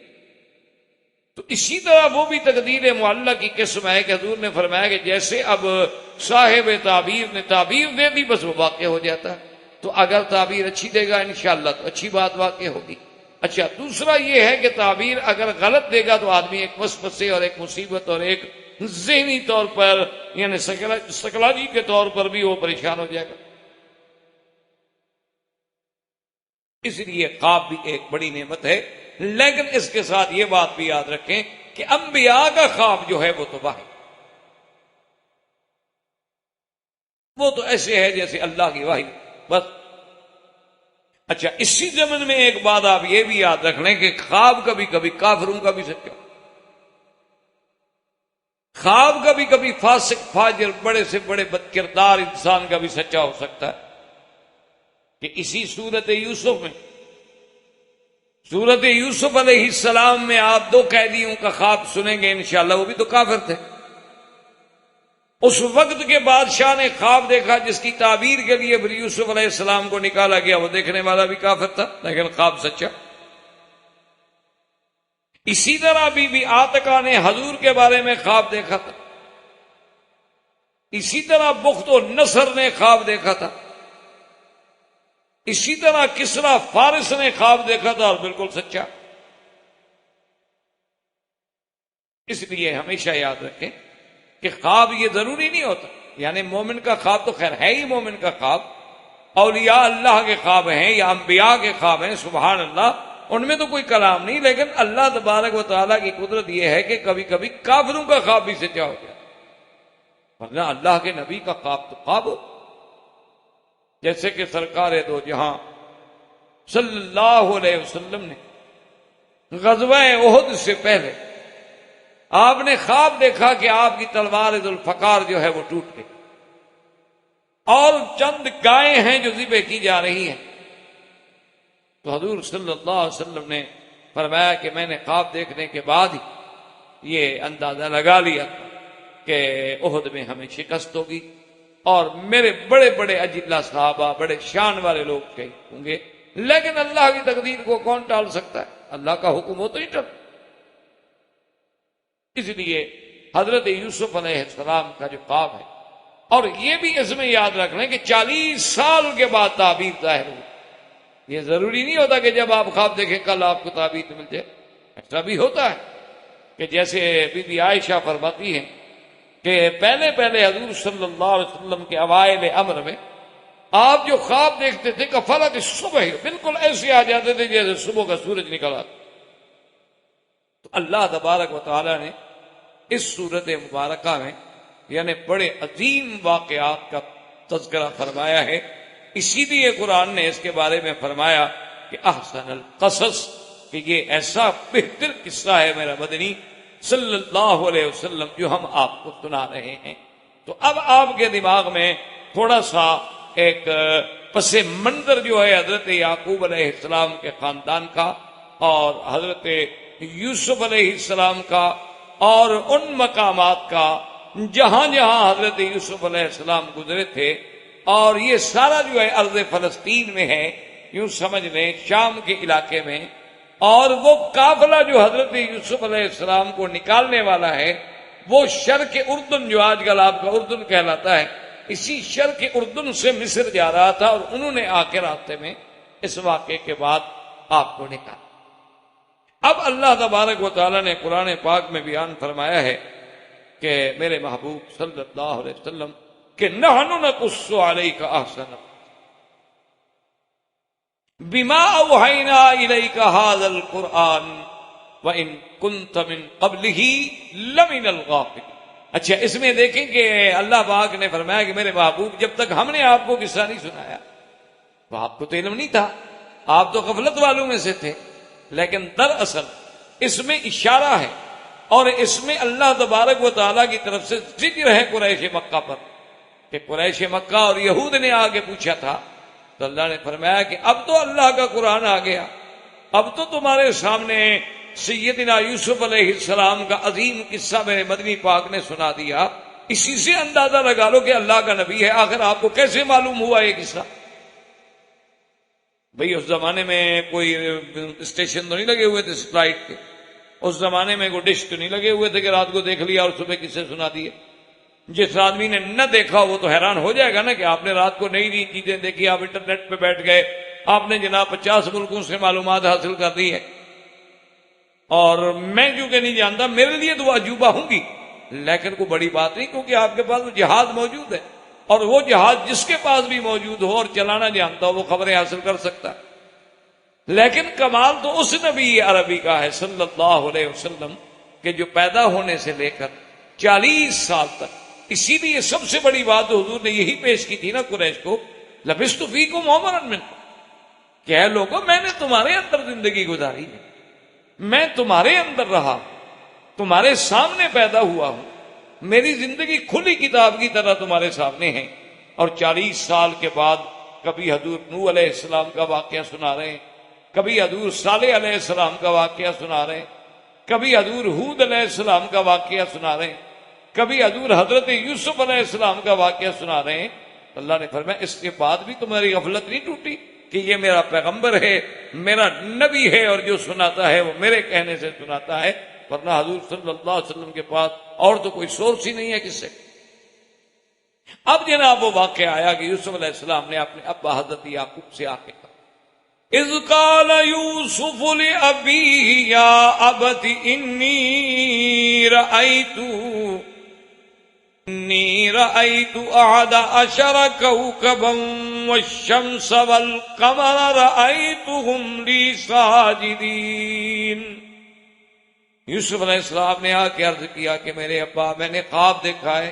تو اسی طرح وہ بھی تقدیر معلق کی قسم ہے کہ حضور نے فرمایا کہ جیسے اب صاحب تعبیر نے تعبیر دے دی بس وہ واقع ہو جاتا ہے. تو اگر تعبیر اچھی دے گا انشاءاللہ تو اچھی بات واقع ہوگی. اچھا دوسرا یہ ہے کہ تعبیر اگر غلط دے گا تو آدمی ایک وسوسے اور ایک مصیبت اور ایک ذہنی طور پر یعنی سائیکالوجی کے طور پر بھی وہ پریشان ہو جائے گا. اس لیے خواب بھی ایک بڑی نعمت ہے. لیکن اس کے ساتھ یہ بات بھی یاد رکھیں کہ انبیاء کا خواب جو ہے وہ تو واحد، وہ تو ایسے ہے جیسے اللہ کی وحی بس. اچھا اسی زمن میں ایک بات آپ یہ بھی یاد رکھ لیں کہ خواب کبھی کبھی کافروں کا بھی سچا، خواب کبھی کبھی فاسق فاجر بڑے سے بڑے بد کردار انسان کا بھی سچا ہو سکتا ہے. کہ اسی صورت یوسف میں، صورت یوسف علیہ السلام میں آپ دو قیدیوں کا خواب سنیں گے انشاءاللہ، وہ بھی تو کافر تھے. اس وقت کے بادشاہ نے خواب دیکھا جس کی تعبیر کے لیے پھر یوسف علیہ السلام کو نکالا گیا، وہ دیکھنے والا بھی کافر تھا لیکن خواب سچا. اسی طرح بی بی عاتقہ نے حضور کے بارے میں خواب دیکھا تھا. اسی طرح بخت و نصر نے خواب دیکھا تھا. اسی طرح کسرا فارس نے خواب دیکھا تھا اور بالکل سچا. اس لیے ہمیشہ یاد رکھیں کہ خواب یہ ضروری نہیں ہوتا، یعنی مومن کا خواب تو خیر ہے ہی مومن کا خواب، اولیاء اللہ کے خواب ہیں یا انبیاء کے خواب ہیں سبحان اللہ، ان میں تو کوئی کلام نہیں. لیکن اللہ تبارک و تعالیٰ کی قدرت یہ ہے کہ کبھی کبھی کافروں کا خواب بھی سچا ہو جائے، ورنہ اللہ کے نبی کا خواب تو خواب ہو. جیسے کہ سرکار دو جہاں صلی اللہ علیہ وسلم نے غزوہ احد سے پہلے آپ نے خواب دیکھا کہ آپ کی تلوار ذوالفقار جو ہے وہ ٹوٹ گئی اور چند گائیں ہیں جو ذبح کی جا رہی ہیں. تو حضور صلی اللہ علیہ وسلم نے فرمایا کہ میں نے خواب دیکھنے کے بعد ہی یہ اندازہ لگا لیا کہ احد میں ہمیں شکست ہوگی اور میرے بڑے بڑے اجلہ صحابہ بڑے شان والے لوگ شہید ہوں گے. لیکن اللہ کی تقدیر کو کون ٹال سکتا ہے؟ اللہ کا حکم ہو تو ہی ٹل. اس لیے حضرت یوسف علیہ السلام کا جو خواب ہے، اور یہ بھی اس میں یاد رکھ لیں کہ 40 سال کے بعد تعبیر ظاہر ہوئی. یہ ضروری نہیں ہوتا کہ جب آپ خواب دیکھیں کل آپ کو تعبیر مل جائے. ایسا بھی ہوتا ہے کہ جیسے بی بی عائشہ فرماتی ہیں کہ پہلے حضور صلی اللہ علیہ وسلم کے اوائل امر میں آپ جو خواب دیکھتے تھے کہ فلق صبح بالکل ایسے آ جاتے تھے جیسے صبح کا سورج نکلا. تو اللہ تبارک و تعالی نے اس صورت مبارکہ میں یعنی بڑے عظیم واقعات کا تذکرہ فرمایا ہے. اسی لیے قرآن نے اس کے بارے میں فرمایا کہ احسن القصص، کہ یہ ایسا بہتر قصہ ہے میرا مدنی صلی اللہ علیہ وسلم جو ہم آپ کو سنا رہے ہیں. تو اب آپ کے دماغ میں تھوڑا سا ایک پس منظر جو ہے حضرت یعقوب علیہ السلام کے خاندان کا اور حضرت یوسف علیہ السلام کا اور ان مقامات کا جہاں جہاں حضرت یوسف علیہ السلام گزرے تھے، اور یہ سارا جو ہے ارض فلسطین میں ہے، یوں سمجھ لیں شام کے علاقے میں، اور وہ قافلہ جو حضرت یوسف علیہ السلام کو نکالنے والا ہے وہ شرق اردن جو آج کل آپ کا اردن کہلاتا ہے، اسی شرق اردن سے مصر جا رہا تھا، اور انہوں نے آ کے راستے میں اس واقعے کے بعد آپ کو نکالا. اب اللہ تبارک و تعالیٰ نے قرآن پاک میں بیان فرمایا ہے کہ میرے محبوب صلی اللہ علیہ وسلم کہ نحن نقص علیک احسن بما اوحینا الیک ھذا القرآن وان کنت من قبلہ لمن الغافلین. اچھا، اس میں دیکھیں کہ اللہ پاک نے فرمایا کہ میرے محبوب جب تک ہم نے آپ کو قصہ نہیں سنایا تو آپ کو تو علم نہیں تھا، آپ تو غفلت والوں میں سے تھے. لیکن دراصل اس میں اشارہ ہے اور اس میں اللہ تبارک و تعالیٰ کی طرف سے ذکر ہے قریش مکہ پر، کہ قریش مکہ اور یہود نے آگے پوچھا تھا تو اللہ نے فرمایا کہ اب تو اللہ کا قرآن آ گیا، اب تو تمہارے سامنے سیدنا یوسف علیہ السلام کا عظیم قصہ میرے مدنی پاک نے سنا دیا. اسی سے اندازہ لگا لو کہ اللہ کا نبی ہے. آخر آپ کو کیسے معلوم ہوا یہ قصہ؟ بھئی اس زمانے میں کوئی اسٹیشن تو نہیں لگے ہوئے تھے سیٹلائٹ کے، اس زمانے میں کوئی ڈش تو نہیں لگے ہوئے تھے کہ رات کو دیکھ لیا اور صبح قصے سنا دیے. جس آدمی نے نہ دیکھا وہ تو حیران ہو جائے گا نا کہ آپ نے رات کو نئی نئی چیزیں دیکھی، آپ انٹرنیٹ پہ بیٹھ گئے، آپ نے جناب 50 ملکوں سے معلومات حاصل کر دی ہے. اور میں کیونکہ نہیں جانتا، میرے لیے تو وہ عجوبہ ہوں گی، لیکن کوئی بڑی بات نہیں، کیونکہ آپ کے پاس وہ جہاز موجود ہے، اور وہ جہاز جس کے پاس بھی موجود ہو اور چلانا جانتا ہو وہ خبریں حاصل کر سکتا ہے. لیکن کمال تو اس نبی عربی کا ہے صلی اللہ علیہ وسلم کہ جو پیدا ہونے سے لے کر 40 سال تک. اسی لیے سب سے بڑی بات تو حضور نے یہی پیش کی تھی نا قریش کو، لبثت فیکم عمرا منکم، کہ اے لوگوں میں نے تمہارے اندر زندگی گزاری ہے، میں تمہارے اندر رہا، تمہارے سامنے پیدا ہوا ہوں، میری زندگی کھلی کتاب کی طرح تمہارے سامنے ہے. اور 40 سال کے بعد کبھی حضور نوح علیہ السلام کا واقعہ سنا رہے ہیں، کبھی حضور صالح علیہ السلام کا واقعہ سنا رہے ہیں، کبھی حضور ہود علیہ السلام کا واقعہ سنا رہے ہیں، کبھی حضور حضرت یوسف علیہ السلام کا واقعہ سنا رہے ہیں. اللہ نے فرمایا اس کے بعد بھی تمہاری غفلت نہیں ٹوٹی کہ یہ میرا پیغمبر ہے، میرا نبی ہے، اور جو سناتا ہے وہ میرے کہنے سے سناتا ہے، ورنہ حضور صلی اللہ علیہ وسلم کے پاس اور تو کوئی سورس ہی نہیں ہے کس سے. اب جناب وہ واقعہ آیا کہ یوسف علیہ السلام نے اپنے ابا حضرت یعقوب سے آ کے کہا اذ قال یوسف لأبیہ یا ابت انی رأیت احد عشر کوکبا والشمس والقمر رأیتهم لی ساجدین. یوسف علیہ السلام نے آ کے عرض کیا کہ میرے ابا میں نے خواب دیکھا ہے.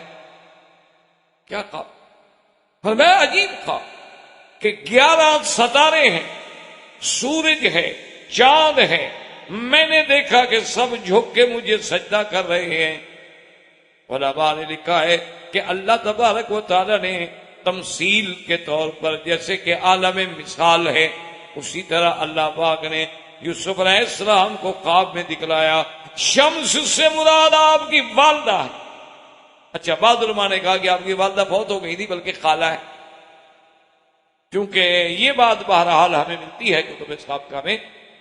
کیا خواب؟ فرمایا عجیب خواب کہ 11 ستارے ہیں، سورج ہے، چاند ہے، میں نے دیکھا کہ سب جھک کے مجھے سجدہ کر رہے ہیں. علماء نے لکھا ہے کہ اللہ تبارک و تعالی نے تمثیل کے طور پر جیسے کہ عالم مثال ہے، اسی طرح اللہ پاک نے یوسف علیہ السلام کو خواب میں دکھلایا. شمس سے مراد آپ کی والدہ ہے. اچھا، بعض علماء نے کہا کہ آپ کی والدہ فوت ہو گئی تھی بلکہ خالہ ہے، کیونکہ یہ بات بہرحال ہمیں ملتی ہے کتب سابقہ میں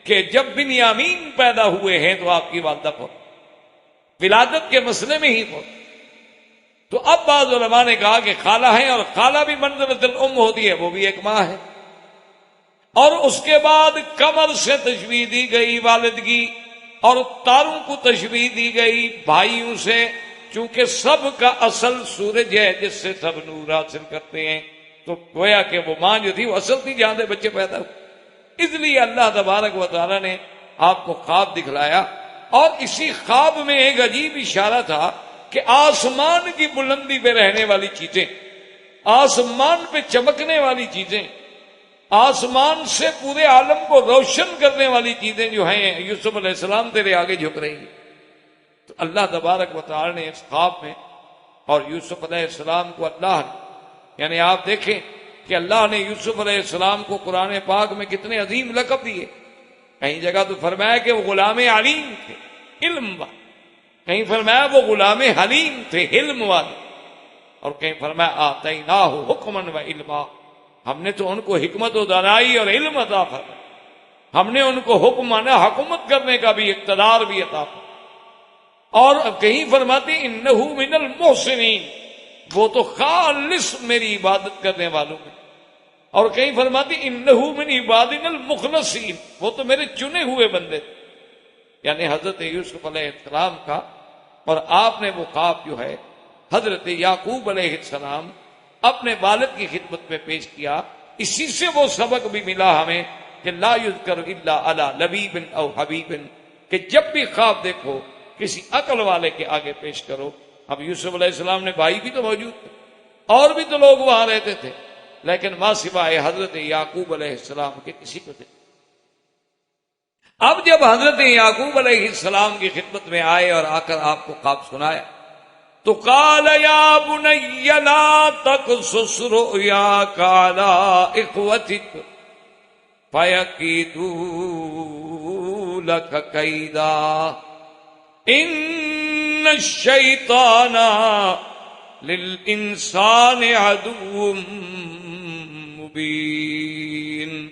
کہ جب بنیامین پیدا ہوئے ہیں تو آپ کی والدہ فوت، ولادت کے مسئلے میں ہی فوت. تو اب بعض علماء نے کہا کہ خالہ ہے، اور خالہ بھی منزلۃ الام ہوتی ہے، وہ بھی ایک ماں ہے. اور اس کے بعد قمر سے تشبیہ دی گئی والدگی، اور تاروں کو تشبیہ دی گئی بھائیوں سے، چونکہ سب کا اصل سورج ہے جس سے سب نور حاصل کرتے ہیں. تو گویا کہ وہ ماں جو تھی وہ اصل تھی جہاں سے بچے پیدا ہوئے. اس لیے اللہ تبارک و تعالیٰ نے آپ کو خواب دکھلایا، اور اسی خواب میں ایک عجیب اشارہ تھا کہ آسمان کی بلندی پہ رہنے والی چیزیں، آسمان پہ چمکنے والی چیزیں، آسمان سے پورے عالم کو روشن کرنے والی چیزیں جو ہیں یوسف علیہ السلام تیرے آگے جھک رہی ہیں. تو اللہ تبارک و تعالی نے اس خواب میں، اور یوسف علیہ السلام کو اللہ نے، یعنی آپ دیکھیں کہ اللہ نے یوسف علیہ السلام کو قرآن پاک میں کتنے عظیم لقب دیے. کہیں جگہ تو فرمایا کہ وہ غلام علیم تھے، علم والے، کہیں فرمایا وہ غلام حلیم تھے، علم والے، اور کہیں فرمایا آتیناہ حکما و علما، ہم نے تو ان کو حکمت و دانائی اور علم عطا فرمایا، ہم نے ان کو حکم مانا حکومت کرنے کا بھی اقتدار بھی عطا فرمایا. اور کہیں فرماتے انہ من المحسنین، وہ تو خالص میری عبادت کرنے والوں میں، اور کہیں فرماتی انہ من عبادنا المخلصین، وہ تو میرے چنے ہوئے بندے تھے. یعنی حضرت یوسف علیہ السلام کا، اور آپ نے وہ خواب جو ہے حضرت یعقوب علیہ السلام اپنے والد کی خدمت میں پیش کیا. اسی سے وہ سبق بھی ملا ہمیں کہ لا یذکر الا علی لبیب او حبیب، کہ جب بھی خواب دیکھو کسی عقل والے کے آگے پیش کرو. اب یوسف علیہ السلام نے بھائی بھی تو موجود تھے، اور بھی تو لوگ وہاں رہتے تھے، لیکن ماں سوائے حضرت یعقوب علیہ السلام کے کسی کو دیکھ. اب جب حضرت یعقوب علیہ السلام کی خدمت میں آئے اور آ کر آپ کو خواب سنایا تو قال یا بنی لا تقصص رؤیاک علی اخوتک فیکیدوا لک کیدا ان الشیطان للانسان عدو مبین.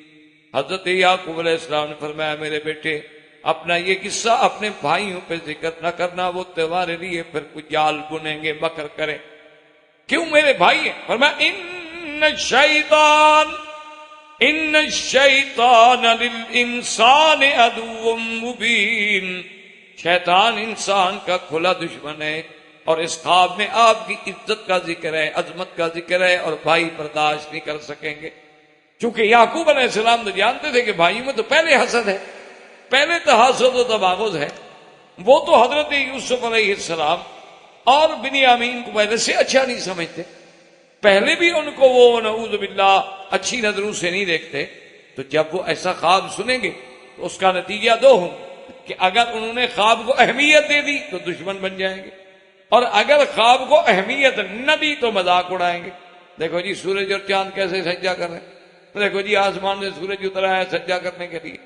حضرت یعقوب علیہ السلام نے فرمایا میرے بیٹے اپنا یہ قصہ اپنے بھائیوں پہ ذکر نہ کرنا، وہ تمہارے لیے پھر کچھ جال بنیں گے، مکر کریں. کیوں میرے بھائی ہیں؟ فرمایا ان الشیطان للانسان عدو مبین، شیطان انسان کا کھلا دشمن ہے. اور اس خواب میں آپ کی عزت کا ذکر ہے، عظمت کا ذکر ہے، اور بھائی برداشت نہیں کر سکیں گے. چونکہ یعقوب علیہ السلام تو جانتے تھے کہ بھائیوں میں تو پہلے حسد ہے، پہلے تحاسد و تباغض ہے. وہ تو حضرت یوسف علیہ السلام اور بنیامین کو پہلے سے اچھا نہیں سمجھتے، پہلے بھی ان کو وہ نعوذ باللہ اچھی نظروں سے نہیں دیکھتے. تو جب وہ ایسا خواب سنیں گے تو اس کا نتیجہ دو ہوں کہ اگر انہوں نے خواب کو اہمیت دے دی تو دشمن بن جائیں گے، اور اگر خواب کو اہمیت نہ دی تو مذاق اڑائیں گے. دیکھو جی سورج اور چاند کیسے سجدہ کر رہے ہیں، دیکھو جی آسمان سے سورج اترا ہے سجدہ کرنے کے لیے.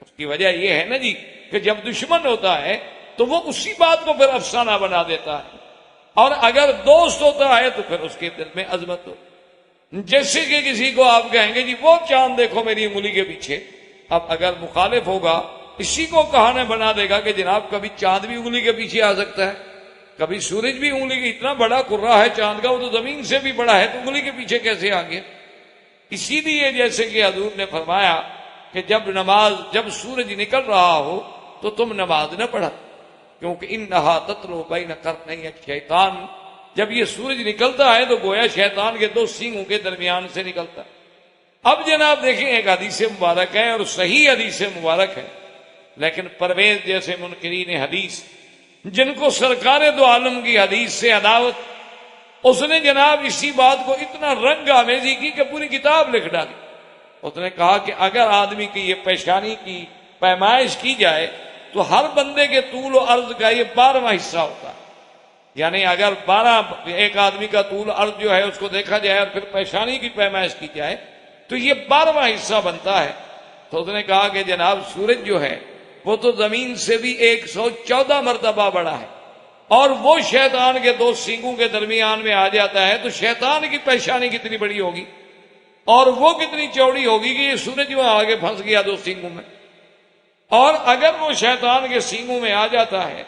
اس کی وجہ یہ ہے نا جی کہ جب دشمن ہوتا ہے تو وہ اسی بات کو پھر افسانہ بنا دیتا ہے، اور اگر دوست ہوتا ہے تو پھر اس کے دل میں عظمت ہو. جیسے کہ کسی کو آپ کہیں گے جی وہ چاند دیکھو میری انگلی کے پیچھے، اب اگر مخالف ہوگا اسی کو کہانے بنا دے گا کہ جناب کبھی چاند بھی انگلی کے پیچھے آ سکتا ہے، کبھی سورج بھی انگلی کے، اتنا بڑا کرہ ہے چاند کا، وہ تو زمین سے بھی بڑا ہے، تو انگلی کے پیچھے کیسے آ گیا؟ اسی لیے جیسے کہ حضور نے فرمایا کہ جب سورج نکل رہا ہو تو تم نماز نہ پڑھا، کیونکہ انہا تطلع بین قرنی الشیطان، جب یہ سورج نکلتا ہے تو گویا شیطان کے دو سینگوں کے درمیان سے نکلتا ہے. اب جناب دیکھیں ایک حدیث مبارک ہے اور صحیح حدیث مبارک ہے، لیکن پرویز جیسے منکرین حدیث جن کو سرکار دو عالم کی حدیث سے عداوت، اس نے جناب اسی بات کو اتنا رنگ آمیزی کی کہ پوری کتاب لکھ ڈالی. اس نے کہا کہ اگر آدمی کی یہ پیشانی کی پیمائش کی جائے تو ہر بندے کے طول و عرض کا یہ 12واں حصہ ہوتا ہے. یعنی اگر 12 ایک آدمی کا طول عرض جو ہے اس کو دیکھا جائے اور پھر پیشانی کی پیمائش کی جائے تو یہ 12واں حصہ بنتا ہے. تو اس نے کہا کہ جناب سورج جو ہے وہ تو زمین سے بھی 114 مرتبہ بڑا ہے، اور وہ شیطان کے دو سینگوں کے درمیان میں آ جاتا ہے تو شیطان کی پیشانی کتنی بڑی ہوگی اور وہ کتنی چوڑی ہوگی کہ یہ سورج وہاں آگے پھنس گیا دو سینگوں میں. اور اگر وہ شیطان کے سینگوں میں آ جاتا ہے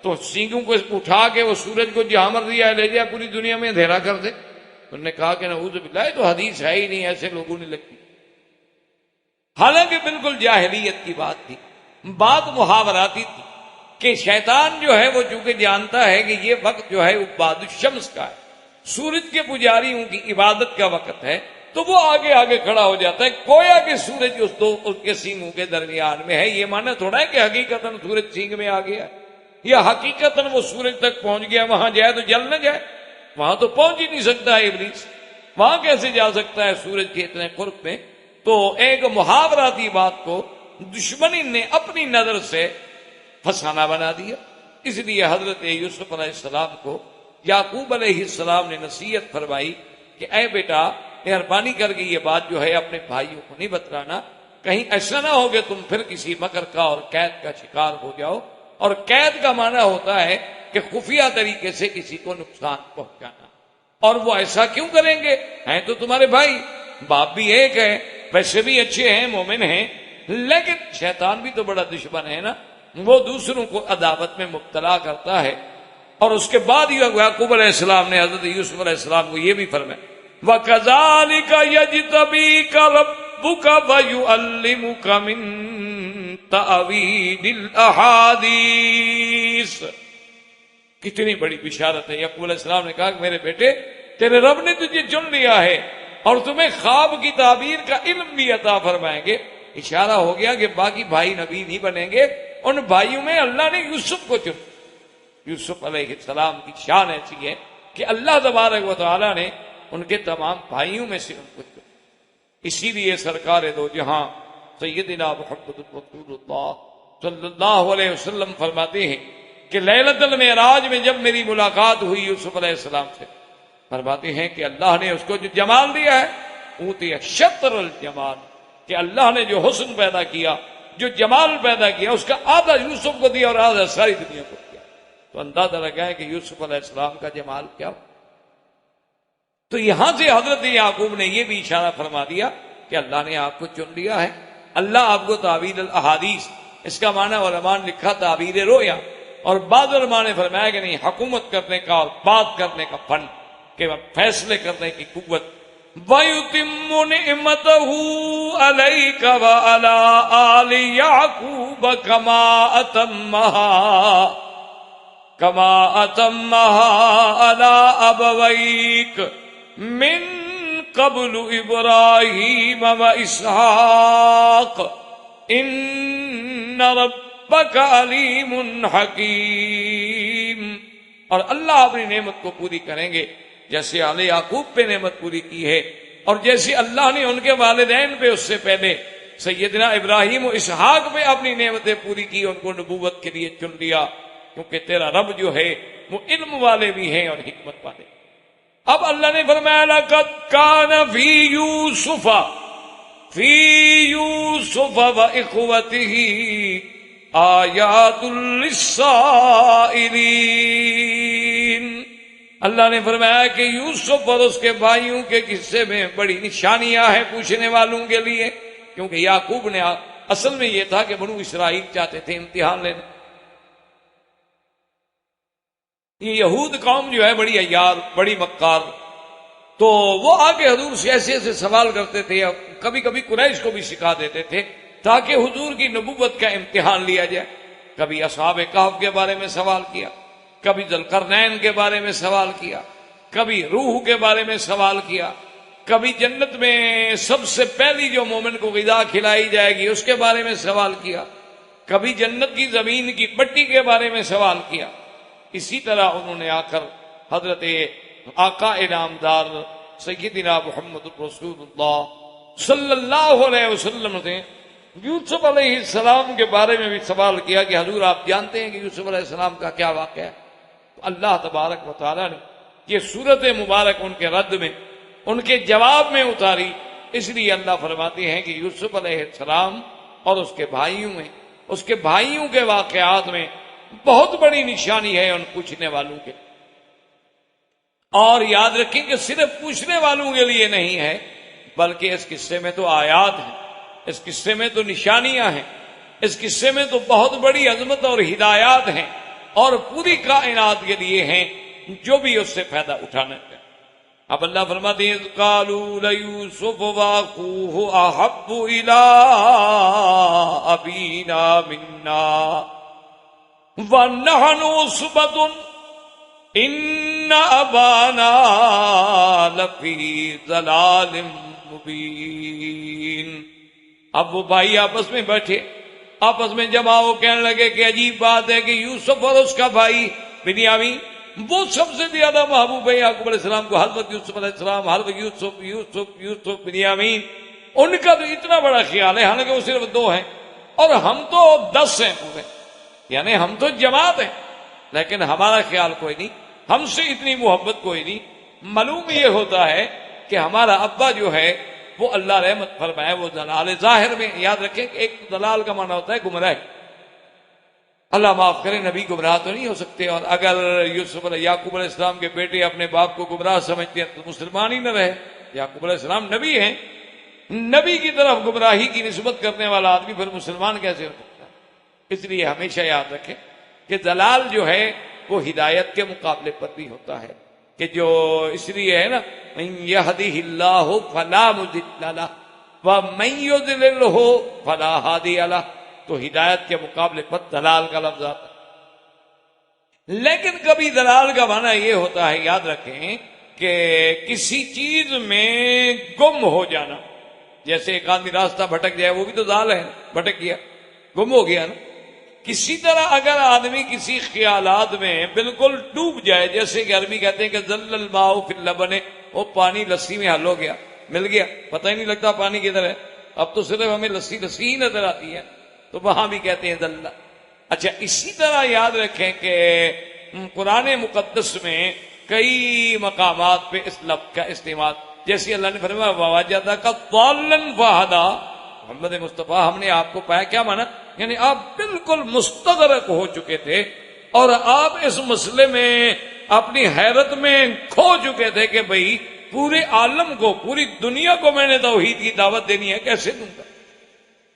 تو سینگوں کو اٹھا کے وہ سورج کو جہاں مرضی لے جائے پوری دنیا میں اندھیرا کر دے. انہوں نے کہا کہ نعوذ باللہ تو حدیث ہے ہی نہیں، ایسے لوگوں نے لکھی. حالانکہ بالکل جاہلیت کی بات تھی، بات محاوراتی تھی کہ شیطان جو ہے وہ چونکہ جانتا ہے کہ یہ وقت جو ہے عباد الشمس کا ہے، سورج کے پجاریوں کی عبادت کا وقت ہے، تو وہ آگے آگے کھڑا ہو جاتا ہے، گویا کہ سورج اس کے سینگوں کے درمیان میں ہے۔ یہ معنی تھوڑا ہے کہ حقیقتاً سورج سینگ میں آ گیا، یا حقیقتاً وہ سورج تک پہنچ گیا، وہاں جائے تو جل نہ جائے، وہاں تو پہنچ ہی نہیں سکتا ہے ابلیس، وہاں کیسے جا سکتا ہے سورج کے اتنے قرب میں؟ تو ایک محاوراتی بات کو دشمنی نے اپنی نظر سے فسانہ بنا دیا۔ اس لیے حضرت یوسف علیہ السلام کو یعقوب علیہ السلام نے نصیحت فرمائی کہ اے بیٹا، مہربانی کر کے یہ بات جو ہے اپنے بھائیوں کو نہیں بتلانا، کہیں ایسا نہ ہو کہ تم پھر کسی مکر کا اور قید کا شکار ہو جاؤ۔ اور قید کا معنی ہوتا ہے کہ خفیہ طریقے سے کسی کو نقصان پہنچانا، اور وہ ایسا کیوں کریں گے؟ ہیں تو تمہارے بھائی، باپ بھی ایک ہے، ویسے بھی اچھے ہیں، مومن ہیں، لیکن شیطان بھی تو بڑا دشمن ہے نا، وہ دوسروں کو عداوت میں مبتلا کرتا ہے۔ اور اس کے بعد یعقوب علیہ السلام نے حضرت یوسف علیہ السلام کو یہ بھی فرمایا وَكَذَلِكَ يَجْتَبِيكَ رَبُّكَ وَيُعَلِّمُكَ مِن تَأْوِيلِ الْأَحَادِيثِ۔ کتنی بڑی بشارت ہے۔ یعقوب علیہ السلام نے کہا کہ میرے بیٹے، تیرے رب نے تجھے چن لیا ہے اور تمہیں خواب کی تعبیر کا علم بھی عطا فرمائیں گے۔ اشارہ ہو گیا کہ باقی بھائی نبی نہیں بنیں گے، ان بھائیوں میں اللہ نے یوسف کو چن۔ یوسف علیہ السلام کی شان ایسی ہے کہ اللہ تبارک و تعالی نے ان کے تمام بھائیوں میں سے ان کو چنا۔ اسی لیے سرکار دو جہاں سیدنا محمد رسول اللہ صلی اللہ علیہ وسلم فرماتے ہیں کہ لیلۃ المعراج میں جب میری ملاقات ہوئی یوسف علیہ السلام سے، فرماتے ہیں کہ اللہ نے اس کو جو جمال دیا ہے، اوتی شطر الجمال، کہ اللہ نے جو حسن پیدا کیا، جو جمال پیدا کیا، اس کا آدھا یوسف کو دیا اور آدھا ساری دنیا کو دیا۔ تو اندازہ لگائیں کہ یوسف علیہ السلام کا جمال کیا ہو۔ تو یہاں سے حضرت یعقوب نے یہ بھی اشارہ فرما دیا کہ اللہ نے آپ کو چن لیا ہے، اللہ آپ کو تعبیر الاحادیث، اس کا معنی علماء نے لکھا تعبیر رویا، اور بعض علماء نے فرمایا کہ نہیں، حکومت کرنے کا اور بات کرنے کا فن، کہ فیصلے کرنے کی قوت۔ وَيُتِمُّ نِعْمَتَهُ عَلَيْكَ وَعَلَىٰ آلِ يَعْقُوبَ كَمَا أَتَمَّهَا عَلَىٰ أَبَوَيْكَ مِن قَبْلُ إِبْرَاهِيمَ وَإِسْحَاقَ إِنَّ رَبَّكَ عَلِيمٌ حَكِيمٌ۔ اور اللہ اپنی نعمت کو پوری کریں گے جیسے آل یعقوب پہ نعمت پوری کی ہے، اور جیسے اللہ نے ان کے والدین پہ اس سے پہلے سیدنا ابراہیم و اسحاق پہ اپنی نعمتیں پوری کی، ان کو نبوت کے لیے چن لیا، کیونکہ تیرا رب جو ہے وہ علم والے بھی ہیں اور حکمت والے۔ اب اللہ نے فرمایا لَقَدْ كَانَ فِي يُوسُفَ وَإِخْوَتِهِ آیات للسائلین۔ اللہ نے فرمایا کہ یوسف اور اس کے بھائیوں کے قصے میں بڑی نشانیاں ہیں پوچھنے والوں کے لیے، کیونکہ یعقوب نے اصل میں یہ تھا کہ بنو اسرائیل چاہتے تھے امتحان لینا۔ یہ یہود قوم جو ہے بڑی عیار، بڑی مکار، تو وہ آگے حضور سے ایسے ایسے سوال کرتے تھے، اور کبھی کبھی قریش کو بھی سکھا دیتے تھے تاکہ حضور کی نبوت کا امتحان لیا جائے۔ کبھی اصحاب کہف کے بارے میں سوال کیا، کبھی ذوالقرنین کے بارے میں سوال کیا، کبھی روح کے بارے میں سوال کیا، کبھی جنت میں سب سے پہلی جو مومن کو غذا کھلائی جائے گی اس کے بارے میں سوال کیا، کبھی جنت کی زمین کی مٹی کے بارے میں سوال کیا۔ اسی طرح انہوں نے آ کر حضرت آقا انعامدار سیدنا محمد رسول اللہ صلی اللہ علیہ وسلم سے یوسف علیہ السلام کے بارے میں بھی سوال کیا کہ حضور آپ جانتے ہیں کہ یوسف علیہ السلام کا کیا واقعہ ہے؟ تو اللہ تبارک و تعالیٰ نے یہ صورت مبارک ان کے رد میں، ان کے جواب میں اتاری۔ اس لیے اللہ فرماتے ہیں کہ یوسف علیہ السلام اور اس کے بھائیوں میں، اس کے بھائیوں کے واقعات میں بہت بڑی نشانی ہے ان پوچھنے والوں کے۔ اور یاد رکھیں کہ صرف پوچھنے والوں کے لیے نہیں ہے، بلکہ اس قصے میں تو آیات ہیں، اس قصے میں تو نشانیاں ہیں، اس قصے میں تو بہت بڑی عظمت اور ہدایات ہیں، اور پوری کائنات کے لیے ہیں جو بھی اس سے فائدہ اٹھانا چاہے۔ اب اللہ فرماتے ہیں قالوا لَيُوسُفُ وَأَخُوهُ أَحَبُّ إِلَىٰ أَبِينَا مِنَّا وَنَحْنُ عُصْبَةٌ إِنَّ أَبَانَا لَفِي ضَلَالٍ مبین۔ اب وہ بھائی آپس میں بیٹھے، آپس میں جمع ہو، کہنے لگے کہ عجیب بات ہے کہ یوسف اور اس کا بھائی بنیامین وہ سب سے زیادہ محبوب ہے یعقوب علیہ السلام کو، ہر وقت یوسف علیہ السلام، ہر وقت یوسف یوسف یوسف بنیامین، ان کا تو اتنا بڑا خیال ہے، حالانکہ وہ صرف 2 ہیں اور ہم تو 10 ہیں پورے، یعنی ہم تو جماعت ہیں، لیکن ہمارا خیال کوئی نہیں، ہم سے اتنی محبت کوئی نہیں۔ معلوم یہ ہوتا ہے کہ ہمارا ابا جو ہے وہ اللہ رحمت فرمائے وہ دلال ظاہر میں، یاد رکھیں کہ ایک دلال کا معنی ہوتا ہے گمراہ، اللہ معاف کرے، نبی گمراہ تو نہیں ہو سکتے، اور اگر یعقوب علیہ السلام کے بیٹے اپنے باپ کو گمراہ سمجھتے ہیں تو مسلمان ہی نہ رہے۔ یعقوب علیہ السلام نبی ہیں، نبی کی طرف گمراہی کی نسبت کرنے والا آدمی پھر مسلمان کیسے ہو سکتا ہے؟ اس لیے ہمیشہ یاد رکھیں کہ دلال جو ہے وہ ہدایت کے مقابلے پر بھی ہوتا ہے، کہ جو اس لیے ہے نا من یہدہ اللہ فلا مضل لہ ومن یضللہ فلا ہادی لہ، تو ہدایت کے مقابلے پر دلال کا لفظ آتا ہے۔ لیکن کبھی دلال کا معنی یہ ہوتا ہے، یاد رکھیں کہ کسی چیز میں گم ہو جانا، جیسے ایک آدمی راستہ بھٹک جائے وہ بھی تو دلال ہے، بھٹک گیا، گم ہو گیا نا۔ کسی طرح اگر آدمی کسی خیالات میں بالکل ڈوب جائے، جیسے کہ عربی کہتے ہیں کہ ذل الماء فی اللبن، وہ پانی لسی میں حل ہو گیا، مل گیا، پتہ ہی نہیں لگتا پانی کدھر ہے، اب تو صرف ہمیں لسی لسی ہی نظر آتی ہے، تو وہاں بھی کہتے ہیں ذل۔ اچھا، اسی طرح یاد رکھیں کہ قرآن مقدس میں کئی مقامات پہ اس لفظ کا استعمال، جیسے اللہ نے فرمایا وَوَجَدَكَ ضَالًّا فَهَدَىٰ، محمد مصطفیٰ ہم نے آپ کو پایا، کیا مانا؟ یعنی آپ بالکل مستغرق ہو چکے تھے اور آپ اس مسئلے میں اپنی حیرت میں کھو چکے تھے کہ بھئی پورے عالم کو، پوری دنیا کو میں نے توحید کی دعوت دینی ہے، کیسے دوں گا،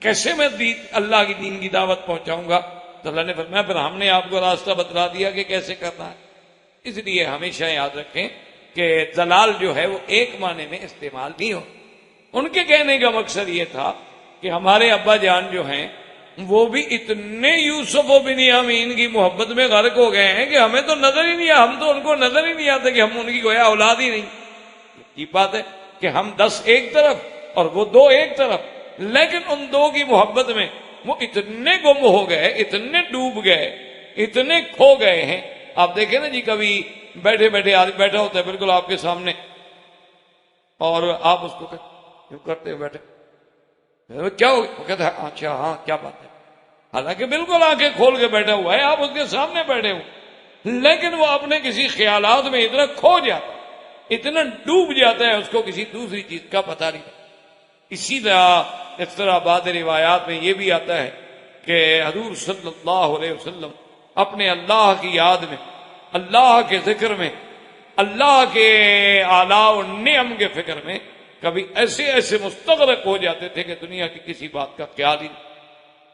کیسے میں اللہ کی دین کی دعوت پہنچاؤں گا؟ تو اللہ نے فرمایا پھر ہم نے آپ کو راستہ بتلا دیا کہ کیسے کرنا ہے۔ اس لیے ہمیشہ یاد رکھیں کہ دلال جو ہے وہ ایک معنی میں استعمال نہیں ہو۔ ان کے کہنے کا مقصد یہ تھا کہ ہمارے ابا جان جو ہیں وہ بھی اتنے یوسف و بنیامین کی محبت میں غرق ہو گئے ہیں کہ ہمیں تو نظر ہی نہیں آیا، ہم تو ان کو نظر ہی نہیں آتے کہ ہم ان کی گویا اولاد ہی نہیں۔ یہ بات ہے کہ ہم 10 ایک طرف اور وہ 2 ایک طرف، لیکن ان 2 کی محبت میں وہ اتنے گم ہو گئے، اتنے ڈوب گئے، اتنے کھو گئے ہیں۔ آپ دیکھیں نا جی، کبھی بیٹھے بیٹھے آدمی بیٹھا ہوتا ہے بالکل آپ کے سامنے اور آپ اس کو کرتے ہوئے بیٹھے، کیا ہو؟ وہ کہتا ہے اچھا ہاں کیا بات ہے، حالانکہ بالکل آنکھیں کھول کے بیٹھا ہوا ہے، آپ اس کے سامنے بیٹھے ہو، لیکن وہ اپنے کسی خیالات میں اتنا کھو جاتا ہے، اتنا ڈوب جاتا ہے، اس کو کسی دوسری چیز کا پتہ نہیں۔ اسی طرح اس طرح بعض روایات میں یہ بھی آتا ہے کہ حضور صلی اللہ علیہ وسلم اپنے اللہ کی یاد میں، اللہ کے ذکر میں، اللہ کے آلاء و نعم کے فکر میں کبھی ایسے ایسے مستغرق ہو جاتے تھے کہ دنیا کی کسی بات کا خیال ہی نہیں۔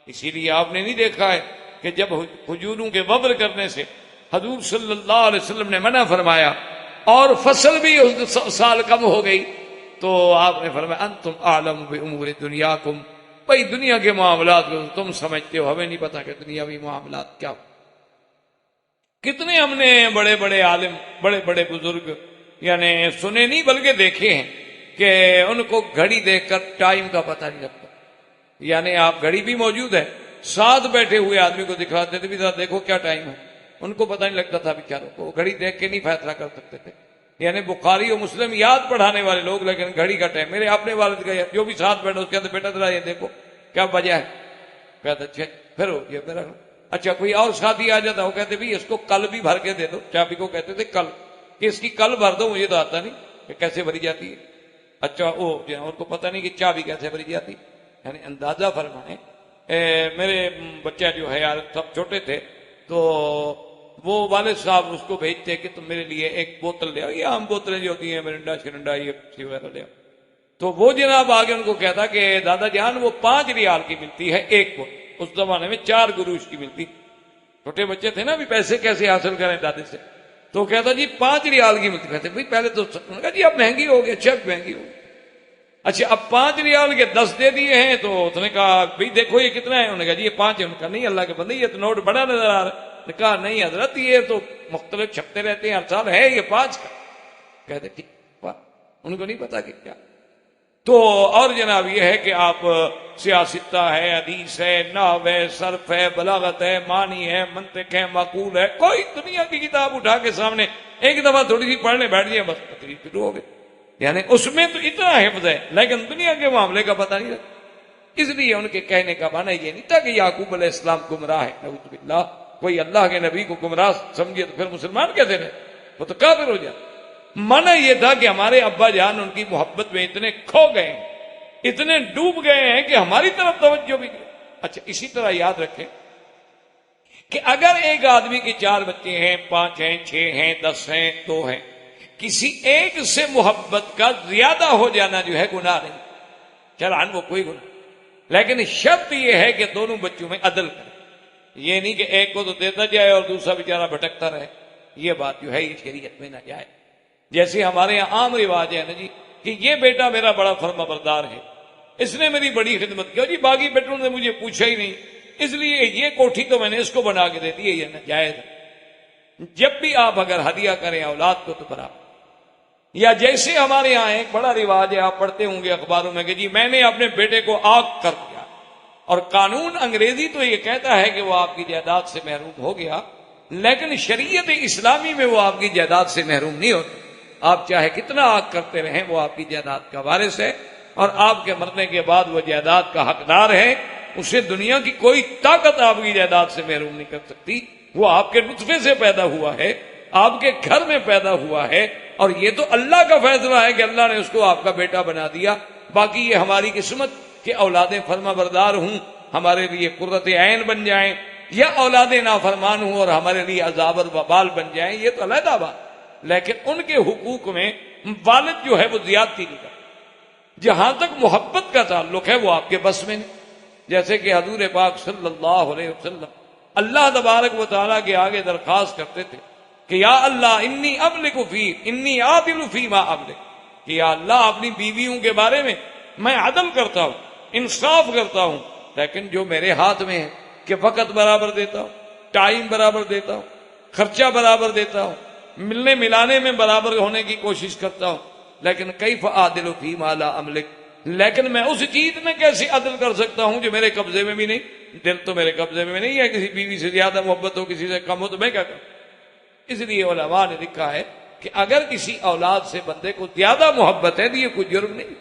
اسی لیے آپ نے نہیں دیکھا ہے کہ جب کھجوروں کے وبر کرنے سے حضور صلی اللہ علیہ وسلم نے منع فرمایا اور فصل بھی اس سال کم ہو گئی، تو آپ نے فرمایا انتم اعلم بامور دنیاکم، بھائی دنیا کے معاملات کو تم سمجھتے ہو، ہمیں نہیں پتا کہ دنیاوی معاملات کیا ہو۔ کتنے ہم نے بڑے بڑے عالم، بڑے بڑے بزرگ یعنی سنے نہیں بلکہ دیکھے ہیں کہ ان کو گھڑی دیکھ کر ٹائم کا پتہ نہیں لگتا، یعنی آپ گھڑی بھی موجود ہے، ساتھ بیٹھے ہوئے آدمی کو دکھاتے تھے بھی ذرا دیکھو کیا ٹائم ہے، ان کو پتہ نہیں لگتا تھا بیچاروں کو، گھڑی دیکھ کے نہیں فیصلہ کر سکتے تھے۔ یعنی بخاری و مسلم یاد پڑھانے والے لوگ، لیکن گھڑی کا ٹائم، میرے اپنے والد کا جو بھی ساتھ بیٹھا اس کہتے بیٹا ذرا یہ دیکھو کیا بجا ہے، کہتے اچھا پھر ہو گیا میرا۔ اچھا کوئی اور ساتھی آ جاتا، وہ کہتے بھی اس کو کل بھی بھر کے دے دو، چابی کو کہتے تھے کل، کہ اس کی کل بھر دو، مجھے تو آتا نہیں کہ کیسے بھری جاتی ہے۔ اچھا ان کو پتہ نہیں کہ چابی کیسے بھری جاتی، یعنی اندازہ فرمائیں۔ میرے بچہ جو ہے یار سب چھوٹے تھے تو وہ والد صاحب اس کو بھیجتے کہ تم میرے لیے ایک بوتل لے آؤ، یہ عام بوتلیں جو ہوتی ہیں مرنڈا شرنڈا یہ پسی وغیرہ لے آؤ، تو وہ جناب آگے ان کو کہتا کہ دادا جان وہ 5 ریال کی ملتی ہے ایک بوتل، اس زمانے میں 4 گروش کی ملتی، چھوٹے بچے تھے نا، بھی پیسے کیسے حاصل کریں دادے سے، تو کہتا جی 5 ریال کی ملتی، کہتے بھائی پہلے تو کہا جی اب مہنگی ہو گئی، اچھا مہنگی ہو گئی، اچھا اب 5 ریال کے 10 دے دیے ہیں، تو اس نے کہا بھائی دیکھو یہ کتنا ہے، انہوں نے کہا جی یہ 5 ہے، انہوں نے کہا نہیں اللہ کے بندے یہ تو نوٹ بڑا نظر آ رہا ہے، نے کہا نہیں حضرت یہ تو مختلف چھپتے رہتے ہیں ہر سال، ہے یہ 5 کا، کہتے ٹھیک، ان کو نہیں پتا کہ کیا، تو اور جناب یہ ہے کہ آپ سیاستہ ہے، حدیث ہے، نحو ہے، صرف ہے، بلاغت ہے، معنی ہے، منطق ہے، معقول ہے، کوئی دنیا کی کتاب اٹھا کے سامنے ایک دفعہ تھوڑی سی پڑھنے بیٹھ جائے بس تقریر شروع ہو گئی. یعنی اس میں تو اتنا حفظ ہے لیکن دنیا کے معاملے کا پتہ نہیں رہتا. اس لیے ان کے کہنے کا معنی یہ نہیں تھا کہ یعقوب علیہ السلام گمراہ ہے، نعوذ باللہ. کوئی اللہ کے نبی کو گمراہ سمجھے تو پھر مسلمان کیسے رہے؟ وہ تو کافر ہو جاتا. معنی یہ تھا کہ ہمارے ابا جان ان کی محبت میں اتنے کھو گئے ہیں، اتنے ڈوب گئے ہیں کہ ہماری طرف توجہ بھی کرے. اچھا اسی طرح یاد رکھیں کہ اگر ایک آدمی کے 4 بچے ہیں، 5 ہیں، 6 ہیں، 10 ہیں، 2 ہیں، کسی ایک سے محبت کا زیادہ ہو جانا جو ہے گناہ نہیں، شرعاً وہ کوئی گناہ، لیکن شرط یہ ہے کہ دونوں بچوں میں عدل کرے. یہ نہیں کہ ایک کو تو دیتا جائے اور دوسرا بیچارہ بھٹکتا رہے. یہ بات جو ہے یہ شریعت میں نہ جائے. جیسے ہمارے یہاں عام رواج ہے نا جی کہ یہ بیٹا میرا بڑا فرما بردار ہے، اس نے میری بڑی خدمت کی، اور جی باقی بیٹوں نے مجھے پوچھا ہی نہیں، اس لیے یہ کوٹھی تو میں نے اس کو بنا کے دے دی ہے. یہ ناجائز ہے. جب بھی آپ اگر ہدیہ کریں اولاد کو تو برابر. یا جیسے ہمارے یہاں ایک بڑا رواج ہے، آپ پڑھتے ہوں گے اخباروں میں کہ جی میں نے اپنے بیٹے کو آگ کر دیا، اور قانون انگریزی تو یہ کہتا ہے کہ وہ آپ کی جائیداد سے محروم ہو گیا، لیکن شریعت اسلامی میں وہ آپ کی جائیداد سے محروم نہیں ہوتا. آپ چاہے کتنا آگ کرتے رہیں وہ آپ کی جائیداد کا وارث ہے، اور آپ کے مرنے کے بعد وہ جائیداد کا حقدار ہے. اسے دنیا کی کوئی طاقت آپ کی جائیداد سے محروم نہیں کر سکتی. وہ آپ کے نطفے سے پیدا ہوا ہے، آپ کے گھر میں پیدا ہوا ہے، اور یہ تو اللہ کا فیصلہ ہے کہ اللہ نے اس کو آپ کا بیٹا بنا دیا. باقی یہ ہماری قسمت کہ اولادیں فرما بردار ہوں ہمارے لیے قرۃ عین بن جائیں، یا اولادیں نافرمان ہوں اور ہمارے لیے عذاب اور وبال بن جائیں، یہ تو علیحدہ بات. لیکن ان کے حقوق میں والد جو ہے وہ زیادتی نہیں کرتا. جہاں تک محبت کا تعلق ہے وہ آپ کے بس میں نہیں. جیسے کہ حضور پاک صلی اللہ علیہ وسلم اللہ تبارک و تعالیٰ کے آگے درخواست کرتے تھے کہ یا اللہ انی املک فی انی عادل فی ما املک، کہ یا اللہ اپنی بیویوں کے بارے میں میں عدل کرتا ہوں، انصاف کرتا ہوں، لیکن جو میرے ہاتھ میں ہے کہ وقت برابر دیتا ہوں، ٹائم برابر دیتا ہوں، خرچہ برابر دیتا ہوں، ملنے ملانے میں برابر ہونے کی کوشش کرتا ہوں، لیکن کیف عادل فی ما لا املک، لیکن میں اس چیز میں کیسے عدل کر سکتا ہوں جو میرے قبضے میں بھی نہیں. دل تو میرے قبضے میں نہیں ہے، کسی بیوی سے زیادہ محبت ہو، کسی سے کم ہو، تو میں کیا کروں؟ اس لیے علماء نے لکھا ہے کہ اگر کسی اولاد سے بندے کو زیادہ محبت ہے تو یہ کوئی جرم نہیں،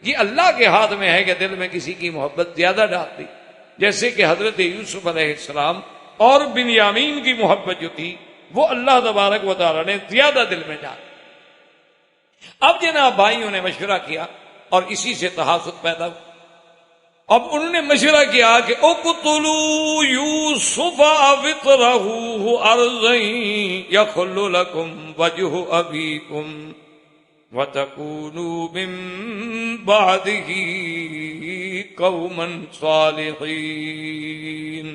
یہ اللہ کے ہاتھ میں ہے کہ دل میں کسی کی محبت زیادہ ڈال دی. جیسے کہ حضرت یوسف علیہ السلام اور بنیامین کی محبت جو تھی وہ اللہ تبارک و تعالی نے زیادہ دل میں ڈال. اب جناب بھائیوں نے مشورہ کیا اور اسی سے تحاسد پیدا ہوا. اب انہوں نے مشورہ کیا کہ اقتلوا یوسف وطرہ ارضا یخل لکم وجہ ابیکم وتکونوا من بعدہ قوما صالحین.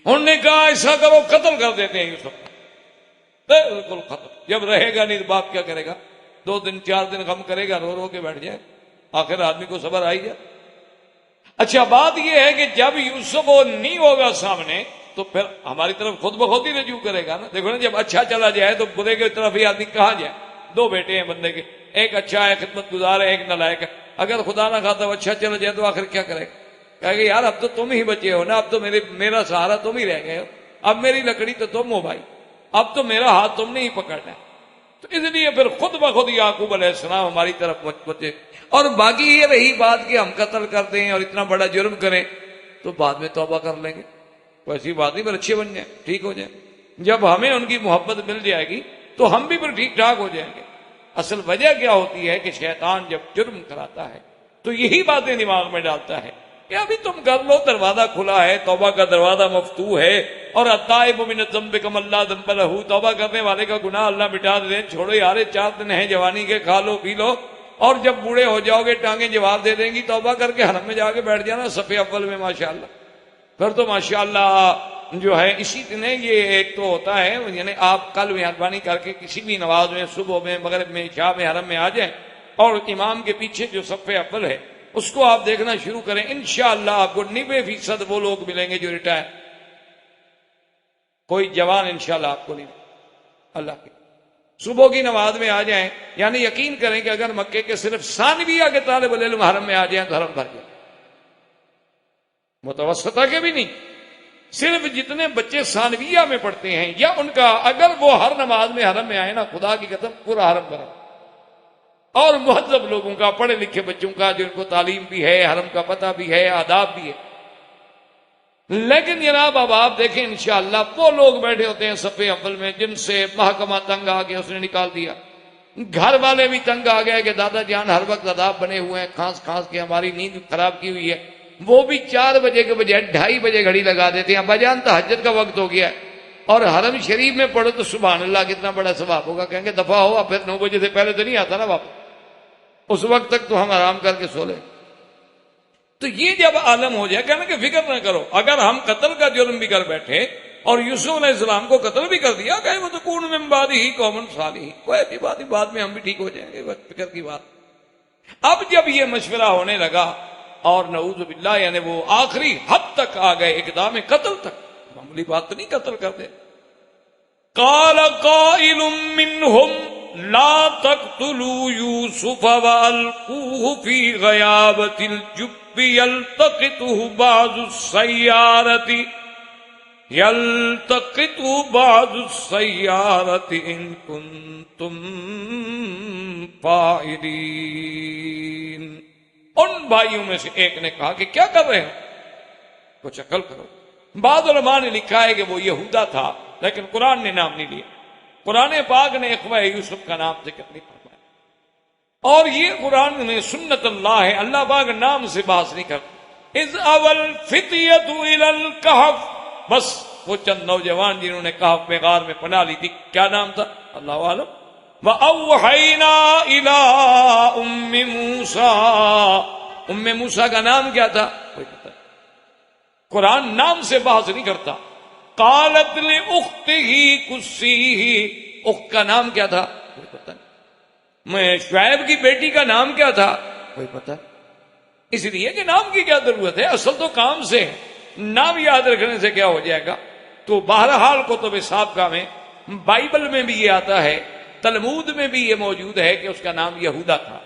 انہوں نے کہا ایسا کرو قتل کر دیتے ہیں یوسف، بالکل ختم. جب رہے گا نہیں تو باپ کیا کرے گا؟ 2 دن 4 دن غم کرے گا، رو رو کے بیٹھ جائے، آخر آدمی کو صبر آئی جائے. اچھا بات یہ ہے کہ جب یوسف وہ نہیں ہوگا سامنے تو پھر ہماری طرف خود بخود ہی رجوع کرے گا نا. دیکھو نا جب اچھا چلا جائے تو برے کی طرف ہی آدمی کہاں جائے؟ 2 بیٹے ہیں بندے کے، ایک اچھا ہے خدمت گزار ہے، ایک نالائق ہے. اگر خدا نہ خواستہ وہ اچھا چلا جائے تو آخر کیا کرے گا؟ کہے گا یار اب تو تم ہی بچے ہو نا، اب تو میرا سہارا تم ہی رہ گئے ہو، اب میری لکڑی تو تم ہو بھائی، اب تو میرا ہاتھ تم نے ہی پکڑنا ہے. تو اس لیے پھر خود بخود یعقوب علیہ السلام ہماری طرف بچے. اور باقی یہ رہی بات کہ ہم قتل کر دیں اور اتنا بڑا جرم کریں تو بعد میں توبہ کر لیں گے، کوئی ایسی بات نہیں، پھر اچھے بن جائیں، ٹھیک ہو جائیں. جب ہمیں ان کی محبت مل جائے گی تو ہم بھی پھر ٹھیک ٹھاک ہو جائیں گے. اصل وجہ کیا ہوتی ہے کہ شیطان جب جرم کراتا ہے تو یہی باتیں دماغ میں ڈالتا ہے کہ ابھی تم کر لو، دروازہ کھلا ہے، توبہ کا دروازہ مفتوح ہے، اور التائب من الذنب کمن لا ذنب لہ، توبہ کرنے والے کا گناہ اللہ مٹا دے. چھوڑو یار 4 دن ہیں جوانی کے، کھا لو پی لو، اور جب بوڑھے ہو جاؤ گے ٹانگیں جواب دے دیں گی. توبہ کر کے حرم میں جا کے بیٹھ جانا صف اول میں، ماشاءاللہ. پھر تو ماشاءاللہ جو ہے اسی دن یہ ایک تو ہوتا ہے، یعنی آپ کل مہربانی کر کے کسی بھی نماز میں، صبح میں، مغرب میں، عشاء میں حرم میں آ جائیں، اور امام کے پیچھے جو صف اول ہے اس کو آپ دیکھنا شروع کریں. انشاءاللہ آپ کو 90% وہ لوگ ملیں گے جو ریٹائر، کوئی جوان انشاءاللہ آپ کو نہیں. اللہ کے صبح کی نماز میں آ جائیں، یعنی یقین کریں کہ اگر مکے کے صرف ثانویہ کے طالب العلم حرم میں آ جائیں تو حرم بھر جائے، متوسطہ کے بھی نہیں، صرف جتنے بچے ثانویہ میں پڑھتے ہیں یا ان کا اگر وہ ہر نماز میں حرم میں آئے نا، خدا کی قسم پورا حرم بھرا۔ اور مہذب لوگوں کا، پڑھے لکھے بچوں کا، جن کو تعلیم بھی ہے، حرم کا پتہ بھی ہے، آداب بھی ہے۔ لیکن جناب اب آپ دیکھیں انشاءاللہ وہ لوگ بیٹھے ہوتے ہیں صف اول میں جن سے محکمہ تنگ آ گیا، اس نے نکال دیا، گھر والے بھی تنگ آ گئے کہ دادا جان ہر وقت عذاب بنے ہوئے ہیں، کھانس کھانس کے ہماری نیند خراب کی ہوئی ہے، وہ بھی 4 بجے کے بجائے 2:30 بجے گھڑی لگا دیتے ہیں، ابا جان تہجد کا وقت ہو گیا ہے، اور حرم شریف میں پڑھو تو سبحان اللہ کتنا بڑا ثواب ہوگا، کہیں گے دفعہ ہو، پھر 9 بجے سے پہلے تو نہیں آتا نا واپس، اس وقت تک تو ہم آرام کر کے سو لیں۔ تو یہ جب عالم ہو جائے، کہنا کہ فکر نہ کرو، اگر ہم قتل کا جرم بھی کر بیٹھے اور یوسف علیہ السلام کو قتل بھی کر دیا، کہ وہ تو کون من بعد ہی قوم صالحین، کوئی ایسی بات نہیں، بعد میں ہم بھی ٹھیک ہو جائیں گے، بس فکر کی بات۔ اب جب یہ مشورہ ہونے لگا اور نعوذ باللہ یعنی وہ آخری حد تک آ گئے، اقدام قتل تک، معمولی بات تو نہیں قتل کر دے۔ قال قائل منهم لا تقتلوا يوسف والقوه في غيابة الجب يلتقطه بعض السيارة إن كنتم فاعلين۔ ان بھائیوں میں سے ایک نے کہا کہ کیا کر رہے ہیں، کچھ عقل کرو۔ بعض علماء نے لکھا ہے کہ وہ یہودا تھا، لیکن قرآن نے نام نہیں لیا، قرآن پاک نے اخوہ یوسف کا نام ذکر نہیں فرمایا، اور یہ قرآن میں سنت اللہ ہے، اللہ پاک نام سے بحث نہیں کرتا۔ اذ اول فتیۃ الی الکہف، بس وہ چند نوجوان جنہوں نے کہف میں غار میں پناہ لی تھی، کیا نام تھا اللہ عالم۔ وَأَوْحَيْنَا إِلَىٰ أُمِّ مُوسَىٰ، ام موسیٰ کا نام کیا تھا کوئی پتہ نہیں، قرآن نام سے بحث نہیں کرتا۔ قالت لأختہ قصیہ، اخت کا نام کیا تھا کوئی پتہ نہیں، میں شعیب کی بیٹی کا نام کیا تھا کوئی پتہ نہیں، اس لیے کہ نام کی کیا ضرورت ہے، اصل تو کام سے ہے، نام یاد رکھنے سے کیا ہو جائے گا۔ تو بہرحال کتب سابقہ میں، بائبل میں بھی یہ آتا ہے، تلمود میں بھی یہ موجود ہے کہ اس کا نام یہودا تھا۔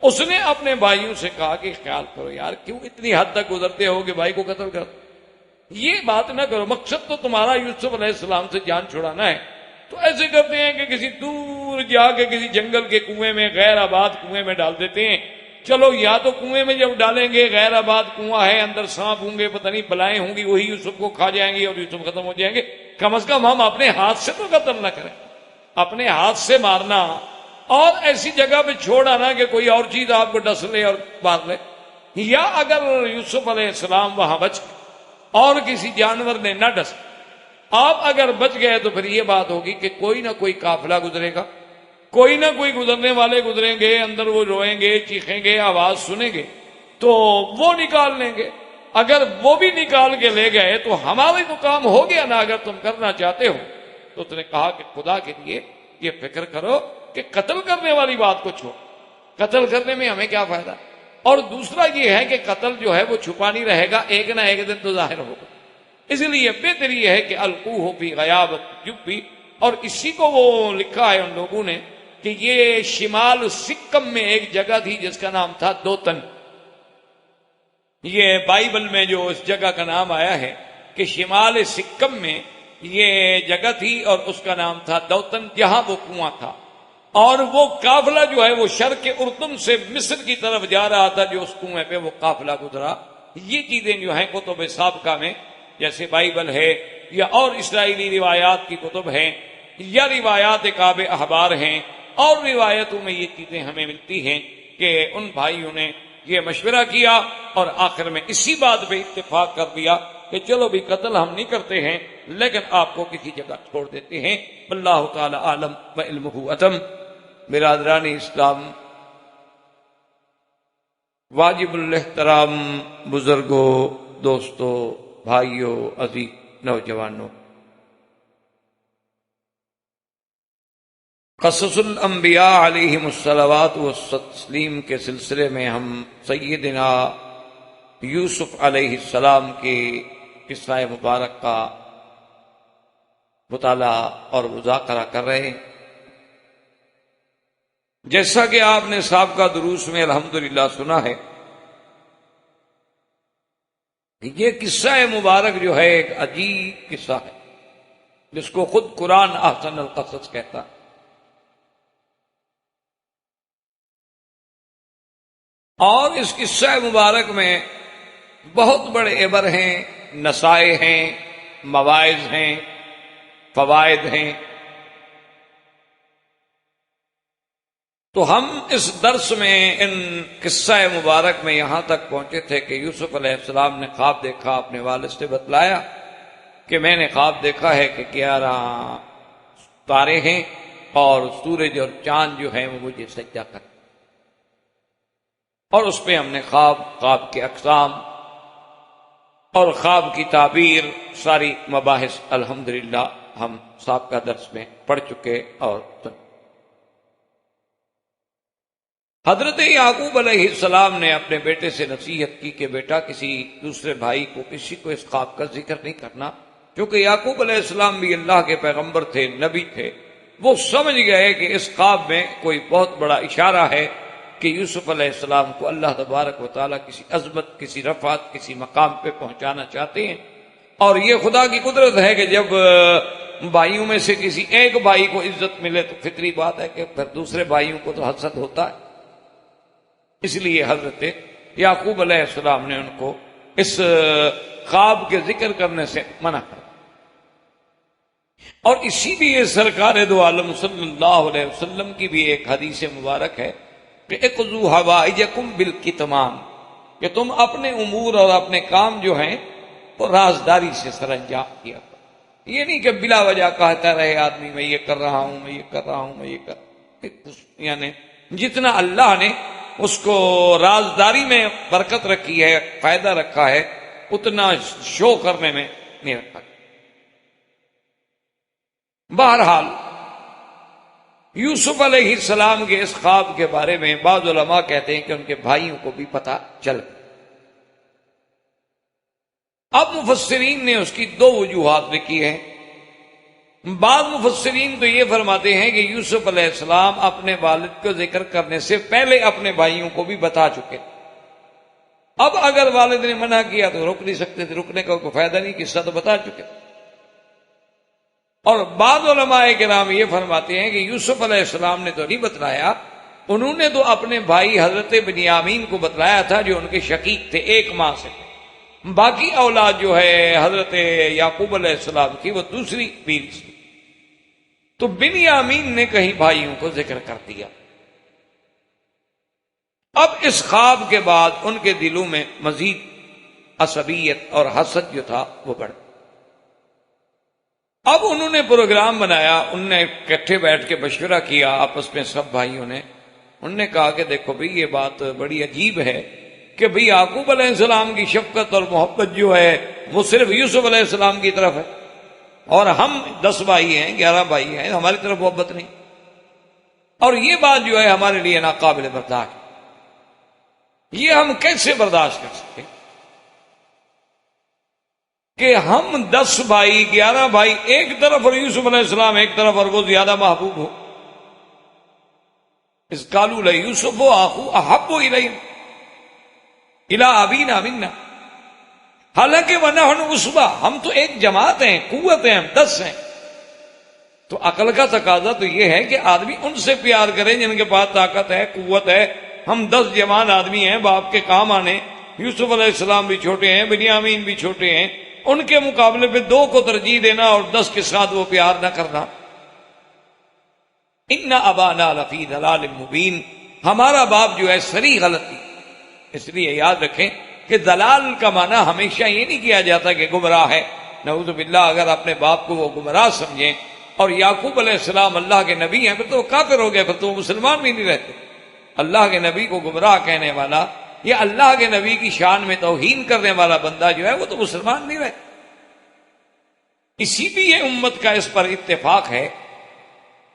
اس نے اپنے بھائیوں سے کہا کہ خیال کرو یار، کیوں اتنی حد تک گزرتے ہو کہ بھائی کو قتل کر، یہ بات نہ کرو، مقصد تو تمہارا یوسف علیہ السلام سے جان چھڑانا ہے۔ تو ایسے کرتے ہیں کہ کسی دور جا کے کسی جنگل کے کنویں میں، غیر آباد کنویں میں ڈال دیتے ہیں، چلو یا تو کنویں میں جب ڈالیں گے غیر آباد کنواں ہے، اندر سانپ ہوں گے، پتہ نہیں بلائیں ہوں گی، وہی یوسف کو کھا جائیں گے اور یوسف ختم ہو جائیں گے، کم از کم ہم اپنے ہاتھ سے تو قتل نہ کریں، اپنے ہاتھ سے مارنا اور ایسی جگہ پہ چھوڑ آنا کہ کوئی اور چیز آپ کو ڈس لے اور مار لے، یا اگر یوسف علیہ السلام وہاں بچ گئے اور کسی جانور نے نہ ڈس، آپ اگر بچ گئے تو پھر یہ بات ہوگی کہ کوئی نہ کوئی قافلہ گزرے گا، کوئی نہ کوئی گزرنے والے گزریں گے، اندر وہ روئیں گے، چیخیں گے، آواز سنیں گے تو وہ نکال لیں گے، اگر وہ بھی نکال کے لے گئے تو ہمارے تو کام ہو گیا نا۔ اگر تم کرنا چاہتے ہو تو اس نے کہا کہ خدا کے لیے یہ فکر کرو کہ قتل کرنے والی بات کو چھوڑ، قتل کرنے میں ہمیں کیا فائدہ، اور دوسرا یہ ہے کہ قتل جو ہے وہ چھپا نہیں رہے گا، ایک نہ ایک دن تو ظاہر ہوگا، اس لیے بہتر یہ ہے کہ القوہ فی غیابۃ الجب، اور اسی کو وہ لکھا ہے ان لوگوں نے کہ یہ شمال سکم میں ایک جگہ تھی جس کا نام تھا دوتن، یہ بائبل میں جو اس جگہ کا نام آیا ہے کہ شمال سکم میں یہ جگہ تھی اور اس کا نام تھا دوتن، جہاں وہ کنواں تھا، اور وہ قافلہ جو ہے وہ شرق اردن سے مصر کی طرف جا رہا تھا، جو اس کنویں پہ وہ قافلہ گزرا۔ یہ چیزیں جو ہیں کتب سابقہ میں جیسے بائبل ہے یا اور اسرائیلی روایات کی کتب ہیں یا روایات کعب احبار ہیں، اور روایتوں میں یہ چیزیں ہمیں ملتی ہیں کہ ان بھائیوں نے یہ مشورہ کیا اور آخر میں اسی بات پہ اتفاق کر دیا کہ چلو بھی قتل ہم نہیں کرتے ہیں لیکن آپ کو کسی جگہ چھوڑ دیتے ہیں۔ واللہ تعالی عالم و علمہ اتم۔ برادران اسلام، واجب الاحترام بزرگوں، دوستوں، بھائیوں، عزیز نوجوانوں، قصص الانبیاء علیہم الصلوات والتسلیم کے سلسلے میں ہم سیدنا یوسف علیہ السلام کے قصہ مبارک کا مطالعہ اور مذاکرہ کر رہے ہیں۔ جیسا کہ آپ نے سابقہ دروس میں الحمدللہ سنا ہے، یہ قصہ مبارک جو ہے ایک عجیب قصہ ہے جس کو خود قرآن احسن القصص کہتا ہے۔ اور اس قصہ مبارک میں بہت بڑے عبر ہیں، نصائح ہیں، مواعظ ہیں، فوائد ہیں۔ تو ہم اس درس میں ان قصہ مبارک میں یہاں تک پہنچے تھے کہ یوسف علیہ السلام نے خواب دیکھا، اپنے والد سے بتلایا کہ میں نے خواب دیکھا ہے کہ 11 تارے ہیں اور سورج اور چاند جو ہیں وہ مجھے سجدہ کرتے، اور اس پہ ہم نے خواب کے اقسام اور خواب کی تعبیر، ساری مباحث الحمدللہ ہم سابقہ درس میں پڑھ چکے اور سن۔ حضرت یعقوب علیہ السلام نے اپنے بیٹے سے نصیحت کی کہ بیٹا کسی دوسرے بھائی کو، کسی کو اس خواب کا ذکر نہیں کرنا، کیونکہ یعقوب علیہ السلام بھی اللہ کے پیغمبر تھے، نبی تھے۔ وہ سمجھ گئے کہ اس خواب میں کوئی بہت بڑا اشارہ ہے کہ یوسف علیہ السلام کو اللہ تبارک و تعالیٰ کسی عظمت، کسی رفعت، کسی مقام پہ پہنچانا چاہتے ہیں، اور یہ خدا کی قدرت ہے کہ جب بھائیوں میں سے کسی ایک بھائی کو عزت ملے تو فطری بات ہے کہ پھر دوسرے بھائیوں کو تو حسد ہوتا ہے۔ اس لیے حضرت یعقوب علیہ السلام نے ان کو اس خواب کے ذکر کرنے سے منع کر، اور اسی لیے سرکار دو عالم صلی اللہ علیہ وسلم کی بھی ایک حدیث مبارک ہے کہ اقضوا حوائجکم بالکتمان، کہ تم اپنے امور اور اپنے کام جو ہیں وہ رازداری سے سر انجام کیا کرو۔ یہ نہیں کہ بلا وجہ کہتا رہے آدمی میں یہ کر رہا ہوں، میں یہ کر رہا ہوں، میں یہ کر، یعنی جتنا اللہ نے اس کو رازداری میں برکت رکھی ہے، فائدہ رکھا ہے، اتنا شو کرنے میں نہیں رکھا۔ بہرحال یوسف علیہ السلام کے اس خواب کے بارے میں بعض علماء کہتے ہیں کہ ان کے بھائیوں کو بھی پتہ چل گیا۔ اب مفسرین نے اس کی دو وجوہات لکھی ہیں۔ بعض مفسرین تو یہ فرماتے ہیں کہ یوسف علیہ السلام اپنے والد کو ذکر کرنے سے پہلے اپنے بھائیوں کو بھی بتا چکے، اب اگر والد نے منع کیا تو روک نہیں سکتے تھے، رکنے کا کوئی فائدہ نہیں، قصہ تو بتا چکے۔ اور بعض علماء کرام یہ فرماتے ہیں کہ یوسف علیہ السلام نے تو نہیں بتلایا، انہوں نے تو اپنے بھائی حضرت بنیامین کو بتلایا تھا جو ان کے شقیق تھے، ایک ماں سے۔ باقی اولاد جو ہے حضرت یعقوب علیہ السلام کی وہ دوسری بیوی سے، تو بنیامین نے کہیں بھائیوں کو ذکر کر دیا۔ اب اس خواب کے بعد ان کے دلوں میں مزید عصبیت اور حسد جو تھا وہ بڑھ۔ اب انہوں نے پروگرام بنایا، انہوں نے اکٹھے بیٹھ کے مشورہ کیا آپس میں سب بھائیوں نے۔ انہوں نے کہا کہ دیکھو بھئی یہ بات بڑی عجیب ہے کہ بھئی یعقوب علیہ السلام کی شفقت اور محبت جو ہے وہ صرف یوسف علیہ السلام کی طرف ہے، اور ہم 10 بھائی ہیں، 11 بھائی ہیں، ہماری طرف محبت نہیں، اور یہ بات جو ہے ہمارے لیے ناقابل برداشت ہے، یہ ہم کیسے برداشت کر سکتے کہ ہم 10 بھائی 11 بھائی ایک طرف اور یوسف علیہ السلام ایک طرف، اور وہ زیادہ محبوب ہو۔ اس قالوا لیوسف اخو احب الینا الی ابینا منا، حالانکہ ونحن عصبہ، ہم تو ایک جماعت ہیں، قوت ہیں، ہم 10 ہیں۔ تو عقل کا تقاضا تو یہ ہے کہ آدمی ان سے پیار کرے جن کے پاس طاقت ہے، قوت ہے۔ ہم 10 جوان آدمی ہیں، باپ کے کام آنے۔ یوسف علیہ السلام بھی چھوٹے ہیں، بنیامین بھی چھوٹے ہیں، ان کے مقابلے پہ 2 کو ترجیح دینا اور 10 کے ساتھ وہ پیار نہ کرنا۔ ان ابانا لفی ضلال مبین، ہمارا باپ جو ہے صریح غلطی۔ اس لیے یاد رکھیں کہ دلال کا معنی ہمیشہ یہ نہیں کیا جاتا کہ گمراہ ہے، نعوذ باللہ۔ اگر اپنے باپ کو وہ گمراہ سمجھیں، اور یعقوب علیہ السلام اللہ کے نبی ہیں، پھر تو وہ کافر ہو گئے، پھر تو وہ مسلمان بھی نہیں رہتے۔ اللہ کے نبی کو گمراہ کہنے والا یا اللہ کے نبی کی شان میں توہین کرنے والا بندہ جو ہے وہ تو مسلمان نہیں رہتا۔ اسی لیے امت کا اس پر اتفاق ہے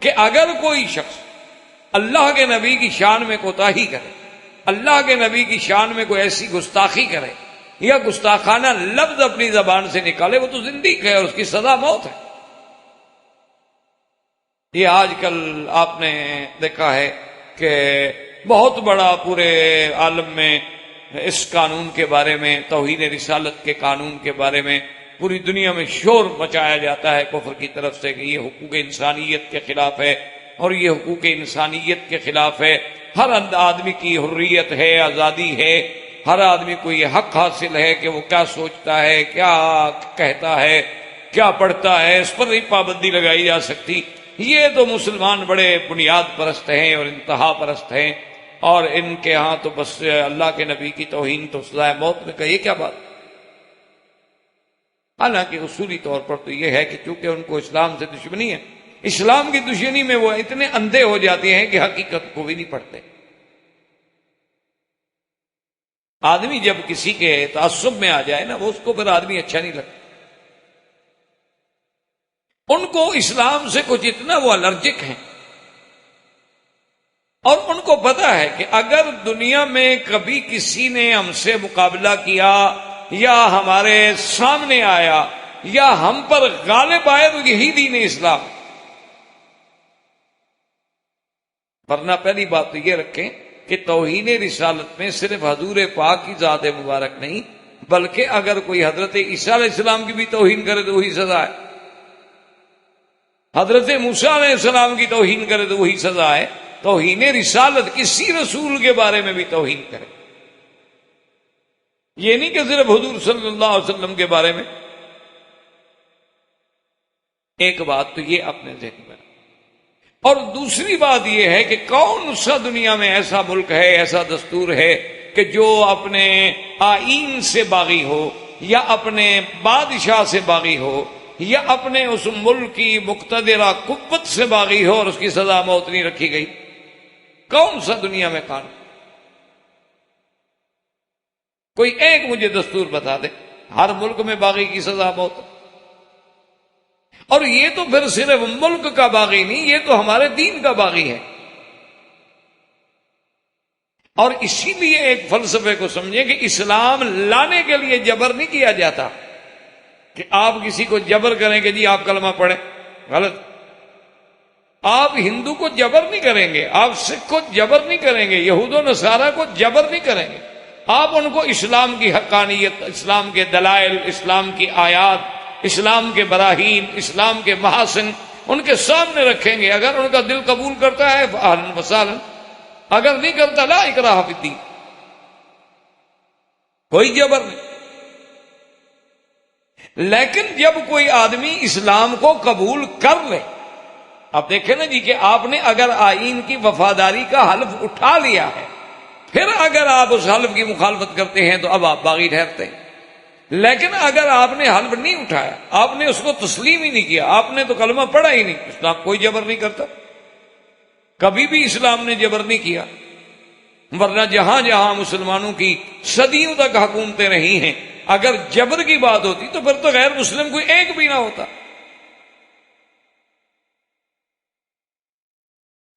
کہ اگر کوئی شخص اللہ کے نبی کی شان میں کوتاہی کرے، اللہ کے نبی کی شان میں کوئی ایسی گستاخی کرے یا گستاخانہ لفظ اپنی زبان سے نکالے، وہ تو زندگی ہے اور اس کی سزا موت ہے۔ یہ آج کل آپ نے دیکھا ہے کہ بہت بڑا پورے عالم میں اس قانون کے بارے میں، توحید رسالت کے قانون کے بارے میں پوری دنیا میں شور مچایا جاتا ہے کفر کی طرف سے کہ یہ حقوق انسانیت کے خلاف ہے اور یہ حقوق انسانیت کے خلاف ہے، ہر آدمی کی حریت ہے، آزادی ہے، ہر آدمی کو یہ حق حاصل ہے کہ وہ کیا سوچتا ہے، کیا کہتا ہے، کیا پڑھتا ہے، اس پر نہیں پابندی لگائی جا سکتی۔ یہ تو مسلمان بڑے بنیاد پرست ہیں اور انتہا پرست ہیں، اور ان کے ہاں تو بس اللہ کے نبی کی توہین تو سزائے موت میں کہیے کیا بات۔ حالانکہ اصولی طور پر تو یہ ہے کہ چونکہ ان کو اسلام سے دشمنی ہے، اسلام کی دشمنی میں وہ اتنے اندھے ہو جاتے ہیں کہ حقیقت کو بھی نہیں پڑھتے۔ آدمی جب کسی کے تعصب میں آ جائے نا، وہ اس کو پھر آدمی اچھا نہیں لگتا۔ ان کو اسلام سے کچھ اتنا وہ الرجک ہیں، اور ان کو پتا ہے کہ اگر دنیا میں کبھی کسی نے ہم سے مقابلہ کیا یا ہمارے سامنے آیا یا ہم پر غالب آئے تو یہی دین اسلام۔ ورنہ پہلی بات تو یہ رکھیں کہ توہین رسالت میں صرف حضور پاک کی ذات مبارک نہیں، بلکہ اگر کوئی حضرت عیسیٰ علیہ السلام کی بھی توہین کرے تو وہی سزا ہے، حضرت موسیٰ علیہ السلام کی توہین کرے تو وہی سزا ہے۔ توہین رسالت کسی رسول کے بارے میں بھی توہین کرے، یہ نہیں کہ صرف حضور صلی اللہ علیہ وسلم کے بارے میں۔ ایک بات تو یہ اپنے ذہن میں، اور دوسری بات یہ ہے کہ کون سا دنیا میں ایسا ملک ہے، ایسا دستور ہے کہ جو اپنے آئین سے باغی ہو یا اپنے بادشاہ سے باغی ہو یا اپنے اس ملک کی مقتدرہ قوت سے باغی ہو اور اس کی سزا موت نہیں رکھی گئی؟ کون سا دنیا میں قانون؟ کوئی ایک مجھے دستور بتا دے۔ ہر ملک میں باغی کی سزا موت، اور یہ تو پھر صرف ملک کا باغی نہیں، یہ تو ہمارے دین کا باغی ہے۔ اور اسی لیے ایک فلسفے کو سمجھیں کہ اسلام لانے کے لیے جبر نہیں کیا جاتا، کہ آپ کسی کو جبر کریں کہ جی آپ کلمہ پڑھیں، غلط۔ آپ ہندو کو جبر نہیں کریں گے، آپ سکھ کو جبر نہیں کریں گے، یہود و نصارہ کو جبر نہیں کریں گے۔ آپ ان کو اسلام کی حقانیت، اسلام کے دلائل، اسلام کی آیات، اسلام کے براہین، اسلام کے محاسن ان کے سامنے رکھیں گے۔ اگر ان کا دل قبول کرتا ہے فاہلاً وسہلاً، اگر نہیں کرتا لا اکراہ فی الدین، کوئی جبر نہیں۔ لیکن جب کوئی آدمی اسلام کو قبول کر لے، اب دیکھیں نا جی کہ آپ نے اگر آئین کی وفاداری کا حلف اٹھا لیا ہے، پھر اگر آپ اس حلف کی مخالفت کرتے ہیں تو اب آپ باغی ٹھہرتے ہیں۔ لیکن اگر آپ نے حلف نہیں اٹھایا، آپ نے اس کو تسلیم ہی نہیں کیا، آپ نے تو کلمہ پڑھا ہی نہیں، اسلام کوئی جبر نہیں کرتا، کبھی بھی اسلام نے جبر نہیں کیا۔ ورنہ جہاں جہاں مسلمانوں کی صدیوں تک حکومتیں رہی ہیں، اگر جبر کی بات ہوتی تو پھر تو غیر مسلم کوئی ایک بھی نہ ہوتا۔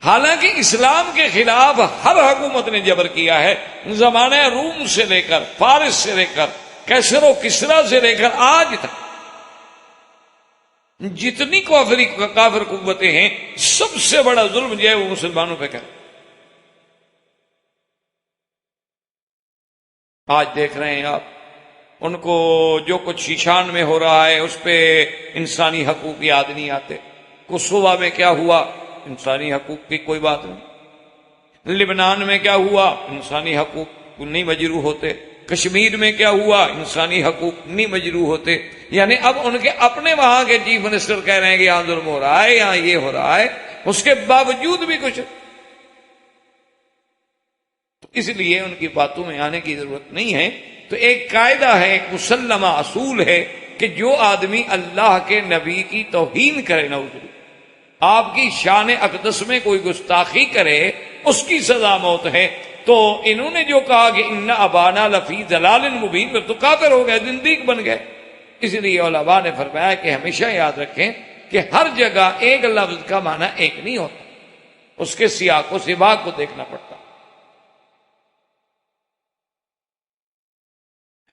حالانکہ اسلام کے خلاف ہر حکومت نے جبر کیا ہے، زمانہ روم سے لے کر، فارس سے لے کر، کیسر و کسرا سے لے کر آج تک جتنی کافر قوتیں ہیں، سب سے بڑا ظلم جو ہے وہ مسلمانوں پہ کرے۔ آج دیکھ رہے ہیں آپ، ان کو جو کچھ شیشان میں ہو رہا ہے اس پہ انسانی حقوق یاد نہیں آتے۔ کوسووا میں کیا ہوا، انسانی حقوق کی کوئی بات نہیں۔ لبنان میں کیا ہوا، انسانی حقوق نہیں مجروح ہوتے۔ کشمیر میں کیا ہوا، انسانی حقوق نہیں مجروح ہوتے۔ یعنی اب ان کے اپنے وہاں کے چیف منسٹر کہہ رہے ہیں کہ یہاں ظلم ہو رہا ہے، یہاں یہ ہو رہا ہے، اس کے باوجود بھی کچھ۔ تو اس لیے ان کی باتوں میں آنے کی ضرورت نہیں ہے۔ تو ایک قاعدہ ہے، ایک مسلمہ اصول ہے کہ جو آدمی اللہ کے نبی کی توہین کرے، نعوذ باللہ، آپ کی شان اقدس میں کوئی گستاخی کرے، اس کی سزا موت ہے۔ تو انہوں نے جو کہا کہ ان ابانا لفی ضلال مبین، پھر تو کافر ہو گئے، زندیق بن گئے۔ اس لیے علماء نے فرمایا کہ ہمیشہ یاد رکھیں کہ ہر جگہ ایک لفظ کا معنی ایک نہیں ہوتا، اس کے سیاق و سباق کو دیکھنا پڑتا۔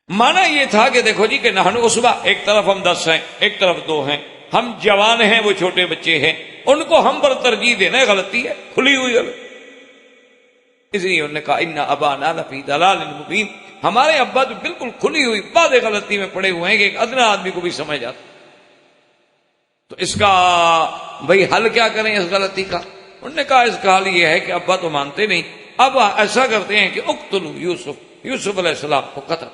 معنی یہ تھا کہ دیکھو جی کہ نحن عصبہ، ایک طرف ہم 10 ہیں، ایک طرف 2 ہیں، ہم جوان ہیں، وہ چھوٹے بچے ہیں، ان کو ہم پر ترجیح دینا غلطی ہے، کھلی ہوئی غلط۔ اس لیے انہوں نے کہا ان ابانا لفی ضلال مبین، ہمارے ابا تو بالکل کھلی ہوئی واضح غلطی میں پڑے ہوئے ہیں کہ ایک ادنا آدمی کو بھی سمجھ آتا۔ تو اس کا بھئی حل کیا کریں اس غلطی کا؟ انہوں نے کہا اس کا حل یہ ہے کہ ابا تو مانتے نہیں، اب ایسا کرتے ہیں کہ اقتلوا یوسف علیہ السلام کو قتل،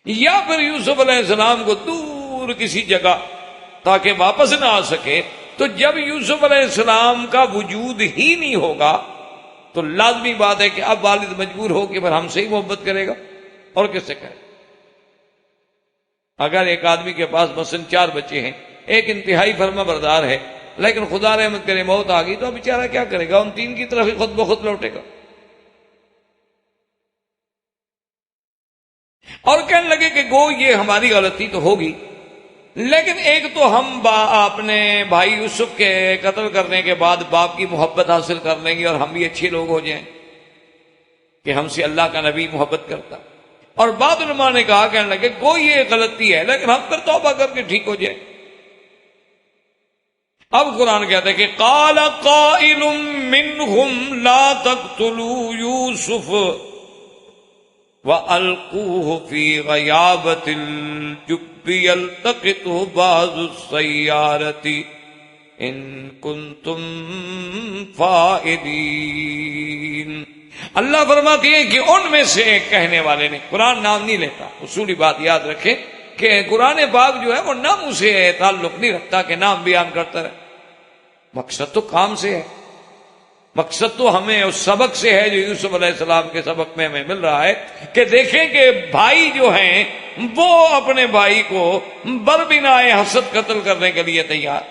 یا پھر یوسف علیہ السلام کو دور کسی جگہ تاکہ واپس نہ آ سکے۔ تو جب یوسف علیہ السلام کا وجود ہی نہیں ہوگا تو لازمی بات ہے کہ اب والد مجبور ہو کہ پھر ہم سے ہی محبت کرے گا، اور کس سے کرے؟ اگر ایک آدمی کے پاس مثلاً 4 بچے ہیں، ایک انتہائی فرما بردار ہے، لیکن خدا رحمت کرے موت آ گئی تو اب بیچارہ کیا کرے گا؟ ان 3 کی طرف ہی خود بخود لوٹے گا۔ اور کہنے لگے کہ گو یہ ہماری غلطی تو ہوگی، لیکن ایک تو ہم اپنے بھائی یوسف کے قتل کرنے کے بعد باپ کی محبت حاصل کر لیں گے اور ہم بھی اچھے لوگ ہو جائیں کہ ہم سے اللہ کا نبی محبت کرتا۔ اور بعد علماء نے کہا، کہنے لگے گو یہ غلطی ہے لیکن ہم پھر توبہ کر کے ٹھیک ہو جائیں۔ اب قرآن کہتا ہے کہ قال قائل منہم لا تقتلوا یوسف وَأَلْقُوهُ فِي غَيَابَةِ الْجُبِّ يَلْتَقِطْهُ بَعْضُ السَّيَّارَةِ إِن كُنتُمْ فَاعِلِينَ۔ اللہ فرماتے ہیں کہ ان میں سے ایک کہنے والے نے، قرآن نام نہیں لیتا، اصولی بات یاد رکھیں کہ قرآن پاک جو ہے وہ ناموں سے تعلق نہیں رکھتا کہ نام بیان کرتا رہے، مقصد تو کام سے ہے، مقصد تو ہمیں اس سبق سے ہے جو یوسف علیہ السلام کے سبق میں ہمیں مل رہا ہے کہ دیکھیں کہ بھائی جو ہیں وہ اپنے بھائی کو بربنا حسد قتل کرنے کے لیے تیار،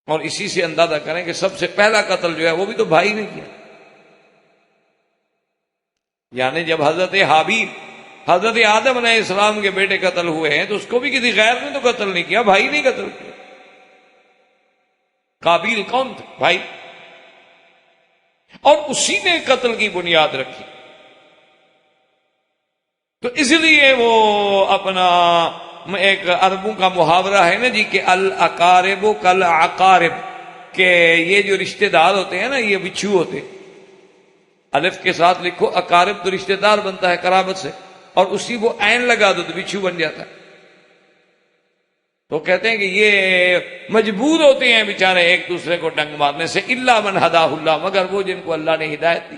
اور اسی سے اندازہ کریں کہ سب سے پہلا قتل جو ہے وہ بھی تو بھائی نے کیا۔ یعنی جب حضرت حابیل حضرت آدم علیہ السلام کے بیٹے قتل ہوئے ہیں تو اس کو بھی کسی غیر نے تو قتل نہیں کیا، بھائی نے قتل کیا۔ قابیل کون تھا؟ بھائی، اور اسی نے قتل کی بنیاد رکھی۔ تو اس لیے وہ اپنا ایک عربوں کا محاورہ ہے نا جی کہ الاقارب کالعقارب، کہ یہ جو رشتہ دار ہوتے ہیں نا یہ بچھو ہوتے، الف کے ساتھ لکھو، اقارب تو رشتہ دار بنتا ہے قرابت سے، اور اسی وہ عین لگا دو تو بچھو بن جاتا ہے۔ تو کہتے ہیں کہ یہ مجبور ہوتے ہیں بیچارے ایک دوسرے کو ڈنگ مارنے سے، الا من ہداہ اللہ، مگر وہ جن کو اللہ نے ہدایت دی۔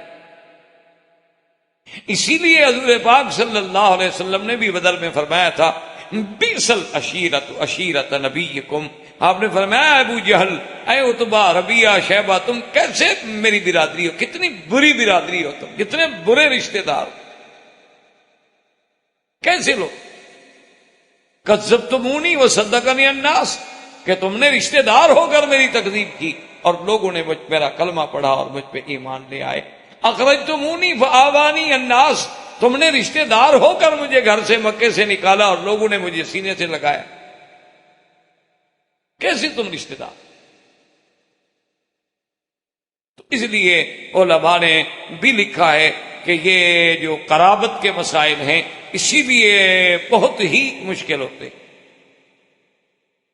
اسی لیے حضور پاک صلی اللہ علیہ وسلم نے بھی بدر میں فرمایا تھا بئس العشیرۃ عشیرۃ نبیکم، آپ نے فرمایا ابو جہل، اے عتبہ، ربیعہ، شیبہ، تم کیسے میری برادری ہو، کتنی بری برادری ہو تم، کتنے برے رشتہ دار ہو، کیسے لوگ، کذبتمونی وصدقنی الناس، کہ تم نے رشتہ دار ہو کر میری تکذیب کی اور لوگوں نے میرا کلمہ پڑھا اور مجھ پہ ایمان لے آئے۔ اخرجتمونی فآوانی الناس، تم نے رشتہ دار ہو کر مجھے گھر سے مکے سے نکالا اور لوگوں نے مجھے سینے سے لگایا، کیسے تم رشتہ دار؟ تو اس لیے علماء نے بھی لکھا ہے کہ یہ جو قرابت کے مسائل ہیں اسی لیے بہت ہی مشکل ہوتے،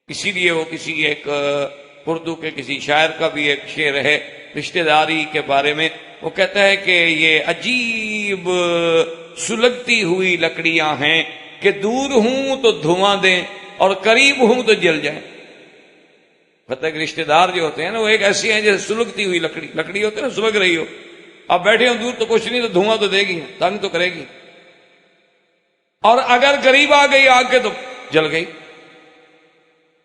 اسی لیے وہ کسی ایک اردو کے کسی شاعر کا بھی ایک شعر ہے رشتہ داری کے بارے میں، وہ کہتا ہے کہ یہ عجیب سلگتی ہوئی لکڑیاں ہیں کہ دور ہوں تو دھواں دیں اور قریب ہوں تو جل جائیں۔ پتہ کہ رشتہ دار جو ہوتے ہیں نا وہ ایک ایسی ہیں جیسے سلگتی ہوئی لکڑی ہوتی ہے نا، سلگ رہی ہو، اب بیٹھے ہوں دور تو کچھ نہیں تو دھواں تو دے گی، تنگ تو کرے گی، اور اگر قریب آ گئی آگ کے تو جل گئی،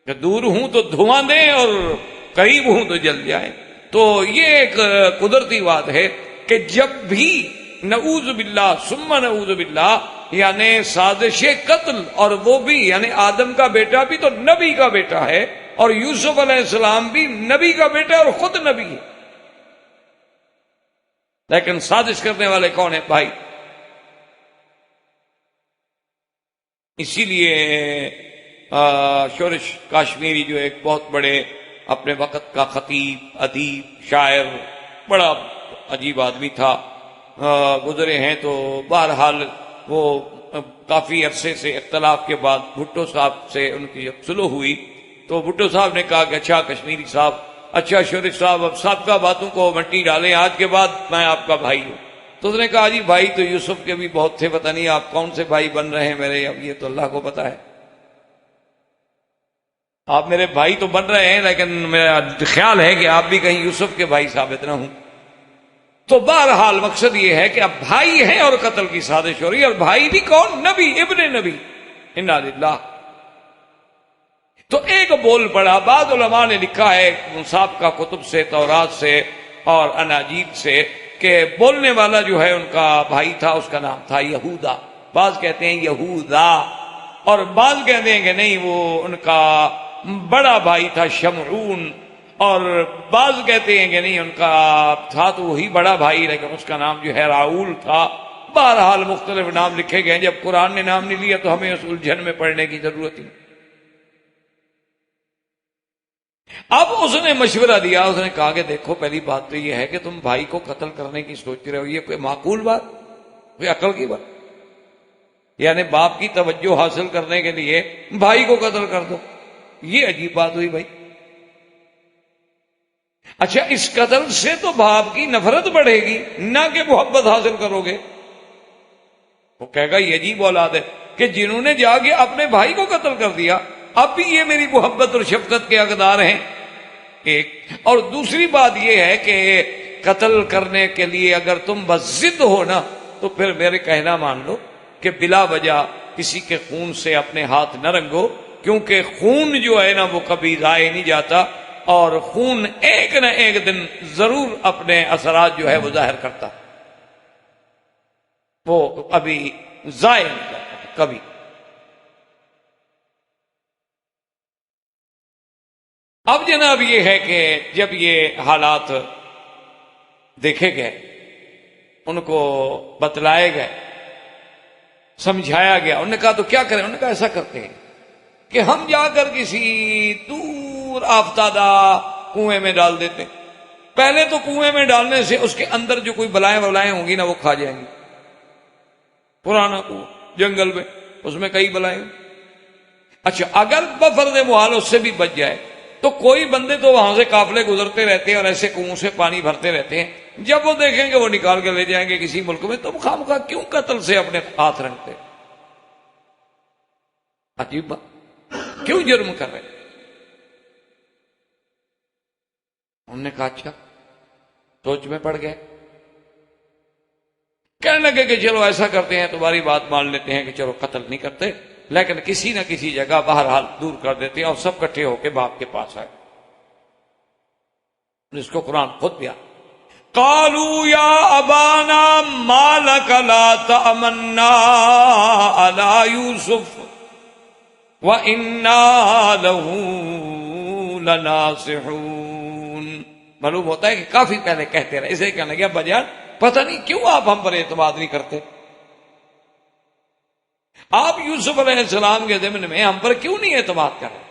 کہ دور ہوں تو دھواں دیں اور قریب ہوں تو جل جائیں۔ تو یہ ایک قدرتی بات ہے کہ جب بھی نعوذ باللہ ثم نعوذ باللہ یعنی سازش قتل، اور وہ بھی یعنی آدم کا بیٹا بھی تو نبی کا بیٹا ہے، اور یوسف علیہ السلام بھی نبی کا بیٹا اور خود نبی ہے، لیکن سازش کرنے والے کون ہیں؟ بھائی۔ اسی لیے شورش کاشمیری جو ایک بہت بڑے اپنے وقت کا خطیب، ادیب، شاعر، بڑا عجیب آدمی تھا، گزرے ہیں، تو بہرحال وہ کافی عرصے سے اختلاف کے بعد بھٹو صاحب سے ان کی جب صلح ہوئی تو بھٹو صاحب نے کہا کہ اچھا کشمیری صاحب اچھا شریف صاحب اب سابقہ باتوں کو مٹی ڈالیں، آج کے بعد میں آپ کا بھائی ہوں۔ تو اس نے کہا جی بھائی تو یوسف کے بھی بہت تھے، پتہ نہیں آپ کون سے بھائی بن رہے ہیں میرے، اب یہ تو اللہ کو پتا ہے، آپ میرے بھائی تو بن رہے ہیں لیکن میرا خیال ہے کہ آپ بھی کہیں یوسف کے بھائی ثابت نہ ہوں۔ تو بہرحال مقصد یہ ہے کہ اب بھائی ہیں اور قتل کی سازش ہو رہی ہے، اور بھائی بھی کون؟ نبی، ابن نبی، انا للہ۔ تو ایک بول پڑا، بعض علماء نے لکھا ہے سابقہ کتب سے، تورات سے اور اناجیل سے، کہ بولنے والا جو ہے ان کا بھائی تھا، اس کا نام تھا یہودا، بعض کہتے ہیں یہودا، اور بعض کہتے ہیں کہ نہیں وہ ان کا بڑا بھائی تھا شمعون، اور بعض کہتے ہیں کہ نہیں ان کا تھا تو وہی بڑا بھائی لیکن اس کا نام جو ہے راؤل تھا۔ بہرحال مختلف نام لکھے گئے، جب قرآن نے نام نہیں لیا تو ہمیں اس الجھن میں پڑنے کی ضرورت ہی نہیں۔ اب اس نے مشورہ دیا، اس نے کہا کہ دیکھو پہلی بات تو یہ ہے کہ تم بھائی کو قتل کرنے کی سوچ رہے ہو، یہ کوئی معقول بات، کوئی عقل کی بات؟ یعنی باپ کی توجہ حاصل کرنے کے لیے بھائی کو قتل کر دو، یہ عجیب بات ہوئی بھائی۔ اچھا اس قتل سے تو باپ کی نفرت بڑھے گی، نہ کہ محبت حاصل کرو گے۔ وہ کہے گا یہ عجیب اولاد ہے کہ جنہوں نے جا کے اپنے بھائی کو قتل کر دیا اب بھی یہ میری محبت اور شفقت کے حقدار ہیں، ایک۔ اور دوسری بات یہ ہے کہ قتل کرنے کے لیے اگر تم بس ضد ہو نا تو پھر میرے کہنا مان لو کہ بلا وجہ کسی کے خون سے اپنے ہاتھ نہ رنگو، کیونکہ خون جو ہے نا وہ کبھی ضائع نہیں جاتا، اور خون ایک نہ ایک دن ضرور اپنے اثرات جو ہے وہ ظاہر کرتا، وہ ابھی ضائع نہیں جاتا کبھی۔ اب جناب یہ ہے کہ جب یہ حالات دیکھے گئے، ان کو بتلائے گئے، سمجھایا گیا، انہوں نے کہا تو کیا کریں؟ انہوں نے کہا ایسا کرتے ہیں کہ ہم جا کر کسی دور آفتادہ کنویں میں ڈال دیتے، پہلے تو کنویں میں ڈالنے سے اس کے اندر جو کوئی بلائیں ہوں گی نا وہ کھا جائیں گی، پرانا کنواں جنگل میں، اس میں کئی بلائیں۔ اچھا اگر بفرض محال اس سے بھی بچ جائے تو کوئی بندے تو وہاں سے قافلے گزرتے رہتے ہیں اور ایسے کنووں سے پانی بھرتے رہتے ہیں، جب وہ دیکھیں گے وہ نکال کے لے جائیں گے کسی ملک میں، تم خامخواہ کیوں قتل سے اپنے ہاتھ رنگتے؟ عجیب بات، کیوں جرم کر رہے؟ انہوں نے کہا اچھا، سوچ میں پڑ گئے، کہنے لگے کہ چلو ایسا کرتے ہیں، تمہاری بات مان لیتے ہیں کہ چلو قتل نہیں کرتے لیکن کسی نہ کسی جگہ بہرحال دور کر دیتے ہیں، اور سب کٹھے ہو کے باپ کے پاس آئے، جس کو قرآن خود دیا، قالوا یا ابانا ما لک لا تأمنا علی یوسف وَإِنَّا لَهُ لَنَاصِحُونَ۔ معلوم ہوتا ہے کہ کافی پہلے کہتے رہے، اسے کہنے لگا بجان پتہ نہیں کیوں آپ ہم پر اعتماد نہیں کرتے، آپ یوسف علیہ السلام کے ضمن میں ہم پر کیوں نہیں اعتماد کر رہے؟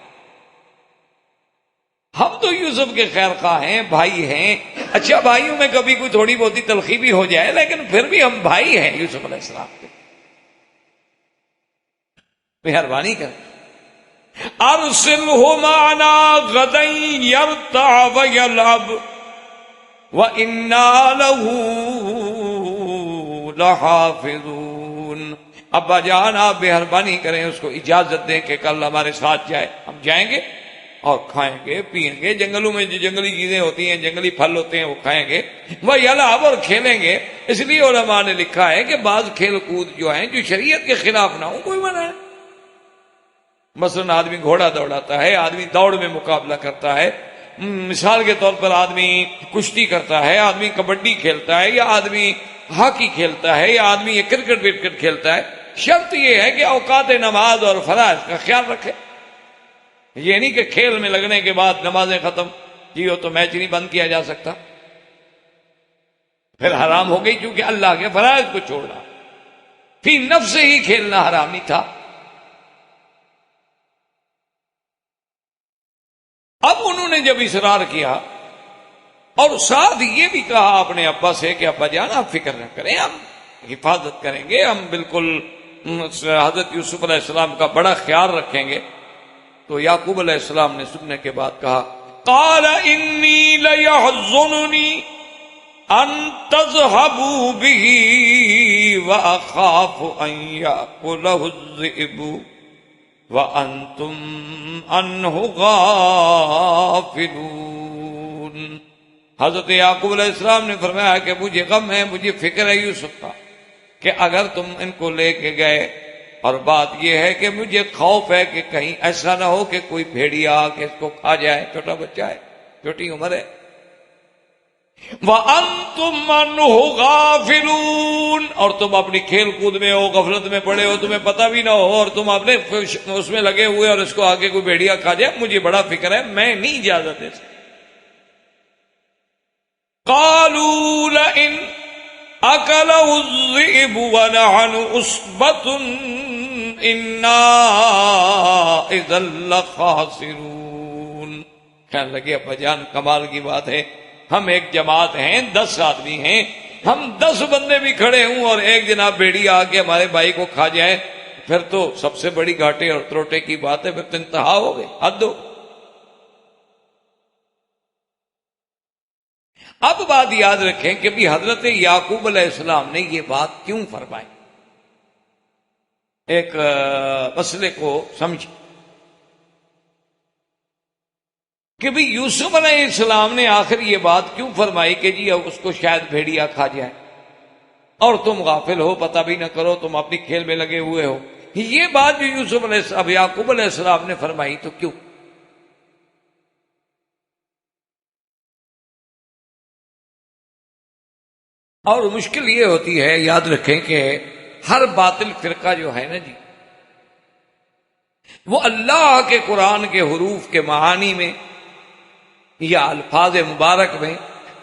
ہم تو یوسف کے خیر خواہ ہیں، بھائی ہیں، اچھا بھائیوں میں کبھی کوئی تھوڑی بہت تلخی بھی ہو جائے لیکن پھر بھی ہم بھائی ہیں یوسف علیہ السلام کے، مہربانی کریں، ارسلہ معنا غدا یرتع ویلعب وَإِنَّا لَهُ لَحَافِظُونَ۔ ابا جان آپ مہربانی کریں، اس کو اجازت دیں کہ کل ہمارے ساتھ جائے، ہم جائیں گے اور کھائیں گے پیئیں گے، جنگلوں میں جو جنگلی چیزیں ہوتی ہیں، جنگلی پھل ہوتے ہیں وہ کھائیں گے، وَيَلْعَبْ اور کھیلیں گے۔ اس لیے علماء نے لکھا ہے کہ بعض کھیل کود جو ہیں جو شریعت کے خلاف نہ ہوں کوئی منع ہے، مثلا آدمی گھوڑا دوڑاتا ہے، آدمی دوڑ میں مقابلہ کرتا ہے، مثال کے طور پر آدمی کشتی کرتا ہے، آدمی کبڈی کھیلتا ہے، یا آدمی ہاکی کھیلتا ہے، یا آدمی یہ کرکٹ وکٹ کھیلتا ہے، شرط یہ ہے کہ اوقات نماز اور فرائض کا خیال رکھے، یہ نہیں کہ کھیل میں لگنے کے بعد نمازیں ختم، جی وہ تو میچ نہیں بند کیا جا سکتا، پھر حرام ہو گئی، کیونکہ اللہ کے فرائض کو چھوڑنا، فی نفس ہی کھیلنا حرام نہیں تھا۔ اب انہوں نے جب اصرار کیا اور ساتھ یہ بھی کہا اپنے ابا سے کہ ابا جان آپ فکر نہ کریں، ہم حفاظت کریں گے، ہم بالکل حضرت یوسف علیہ السلام کا بڑا خیال رکھیں گے، تو یعقوب علیہ السلام نے سننے کے بعد کہا قال انی لیحزننی ان تذهبوا به واخاف ان یاکلہ الذئب وانتم عنہ غافلون۔ حضرت یعقوب علیہ السلام نے فرمایا کہ مجھے غم ہے، مجھے فکر ہے یوسف کا کہ اگر تم ان کو لے کے گئے، اور بات یہ ہے کہ مجھے خوف ہے کہ کہیں ایسا نہ ہو کہ کوئی بھیڑیا آ کے اس کو کھا جائے، چھوٹا بچہ ہے، چھوٹی عمر ہے۔ وَأَنْتُمْ عَنْهُ غَافِلُونَ، اور تم اپنی کھیل کود میں ہو، غفلت میں پڑے ہو، تمہیں پتہ بھی نہ ہو، اور تم اپنے اس میں لگے ہوئے اور اس کو آگے کوئی بھیڑیا کھا جائے، مجھے بڑا فکر ہے، میں نہیں اجازت دے سکتا۔ قَالُوا لَئِنْ أَكَلَهُ الذِّئْبُ وَنَحْنُ عُصْبَةٌ إِنَّا إِذًا لَخَاسِرُونَ۔ کہنے لگے ابا جان کمال کی بات ہے، ہم ایک جماعت ہیں، 10 آدمی ہیں، ہم 10 بندے بھی کھڑے ہوں اور ایک جناب بھیڑی آ کے ہمارے بھائی کو کھا جائے، پھر تو سب سے بڑی گھاٹے اور تروٹے کی بات ہے، پھر تو انتہا ہو گئی، حد ہو۔ اب بات یاد رکھیں کہ بھی حضرت یعقوب علیہ السلام نے یہ بات کیوں فرمائی، ایک مسئلے کو سمجھیں کہ بھی یوسف علیہ السلام نے آخر یہ بات کیوں فرمائی کہ جی اس کو شاید بھیڑیا کھا جائے اور تم غافل ہو، پتہ بھی نہ کرو، تم اپنی کھیل میں لگے ہوئے ہو۔ یہ بات جو یوسف علیہ السلام یعقوب علیہ السلام نے فرمائی تو کیوں؟ اور مشکل یہ ہوتی ہے، یاد رکھیں کہ ہر باطل فرقہ جو ہے نا جی، وہ اللہ کے قرآن کے حروف کے معانی میں یا الفاظ مبارک میں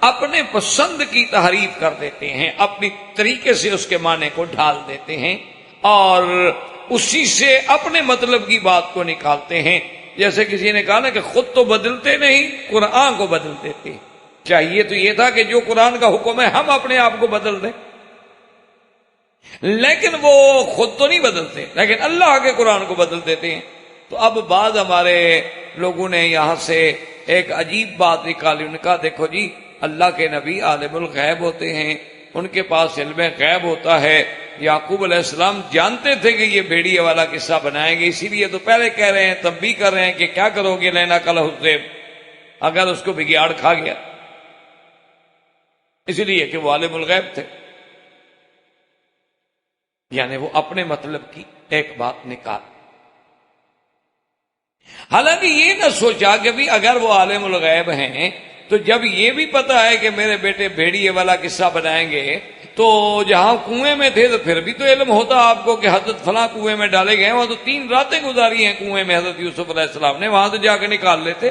اپنے پسند کی تحریف کر دیتے ہیں، اپنی طریقے سے اس کے معنی کو ڈھال دیتے ہیں اور اسی سے اپنے مطلب کی بات کو نکالتے ہیں۔ جیسے کسی نے کہا نا کہ خود تو بدلتے نہیں، قرآن کو بدل دیتے ہیں۔ چاہیے تو یہ تھا کہ جو قرآن کا حکم ہے ہم اپنے آپ کو بدل دیں، لیکن وہ خود تو نہیں بدلتے، لیکن اللہ کے قرآن کو بدل دیتے ہیں۔ تو اب بعض ہمارے لوگوں نے یہاں سے ایک عجیب بات نکالی، ان کا دیکھو جی اللہ کے نبی عالم الغیب ہوتے ہیں، ان کے پاس علم غیب ہوتا ہے، یعقوب علیہ السلام جانتے تھے کہ یہ بھیڑیے والا قصہ بنائیں گے، اسی لیے تو پہلے کہہ رہے ہیں، تب بھی کر رہے ہیں کہ کیا کرو گے لینا کل حسیب اگر اس کو بگیاڑ کھا گیا، اس لیے کہ وہ عالم الغیب تھے، یعنی وہ اپنے مطلب کی ایک بات نکال۔ حالانکہ یہ نہ سوچا کہ بھی اگر وہ عالم الغیب ہیں تو جب یہ بھی پتا ہے کہ میرے بیٹے بھیڑیے والا قصہ بنائیں گے تو جہاں کنویں میں تھے تو پھر بھی تو علم ہوتا آپ کو کہ حضرت فلاں کنویں میں ڈالے گئے، وہاں تو 3 راتیں گزاری ہیں کنویں میں حضرت یوسف علیہ السلام نے، وہاں تو جا کے نکال لیتے،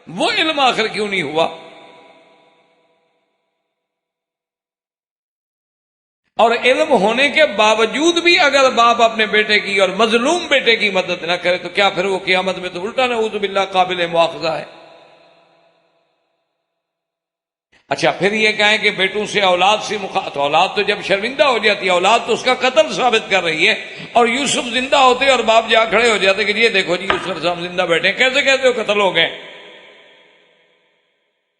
وہ علم آخر کیوں نہیں ہوا؟ اور علم ہونے کے باوجود بھی اگر باپ اپنے بیٹے کی اور مظلوم بیٹے کی مدد نہ کرے تو کیا پھر وہ قیامت میں تو الٹا نعوذ باللہ قابل مواخذہ ہے؟ اچھا پھر یہ کہیں کہ بیٹوں سے اولاد سے تو اولاد تو جب شرمندہ ہو جاتی ہے، اولاد تو اس کا قتل ثابت کر رہی ہے، اور یوسف زندہ ہوتے اور باپ جا کھڑے ہو جاتے کہ یہ دیکھو جی یوسف صاحب زندہ بیٹھے ہیں، کیسے کہتے ہو قتل ہو گئے؟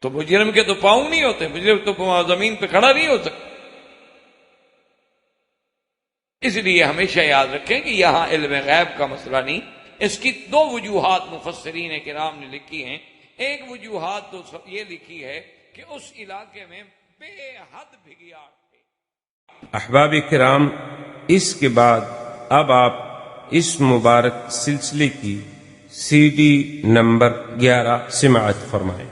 تو مجرم کے تو پاؤں نہیں ہوتے، مجرم تو زمین پہ کھڑا نہیں ہو سکتا۔ اس لیے ہمیشہ یاد رکھیں کہ یہاں علم غیب کا مسئلہ نہیں، اس کی 2 وجوہات مفسرین کرام نے لکھی ہیں۔ ایک وجوہات تو یہ لکھی ہے کہ اس علاقے میں بے حد بھگیاڑ تھے۔ احباب کرام، اس کے بعد اب آپ اس مبارک سلسلے کی CD نمبر 11 سماعت فرمائیں۔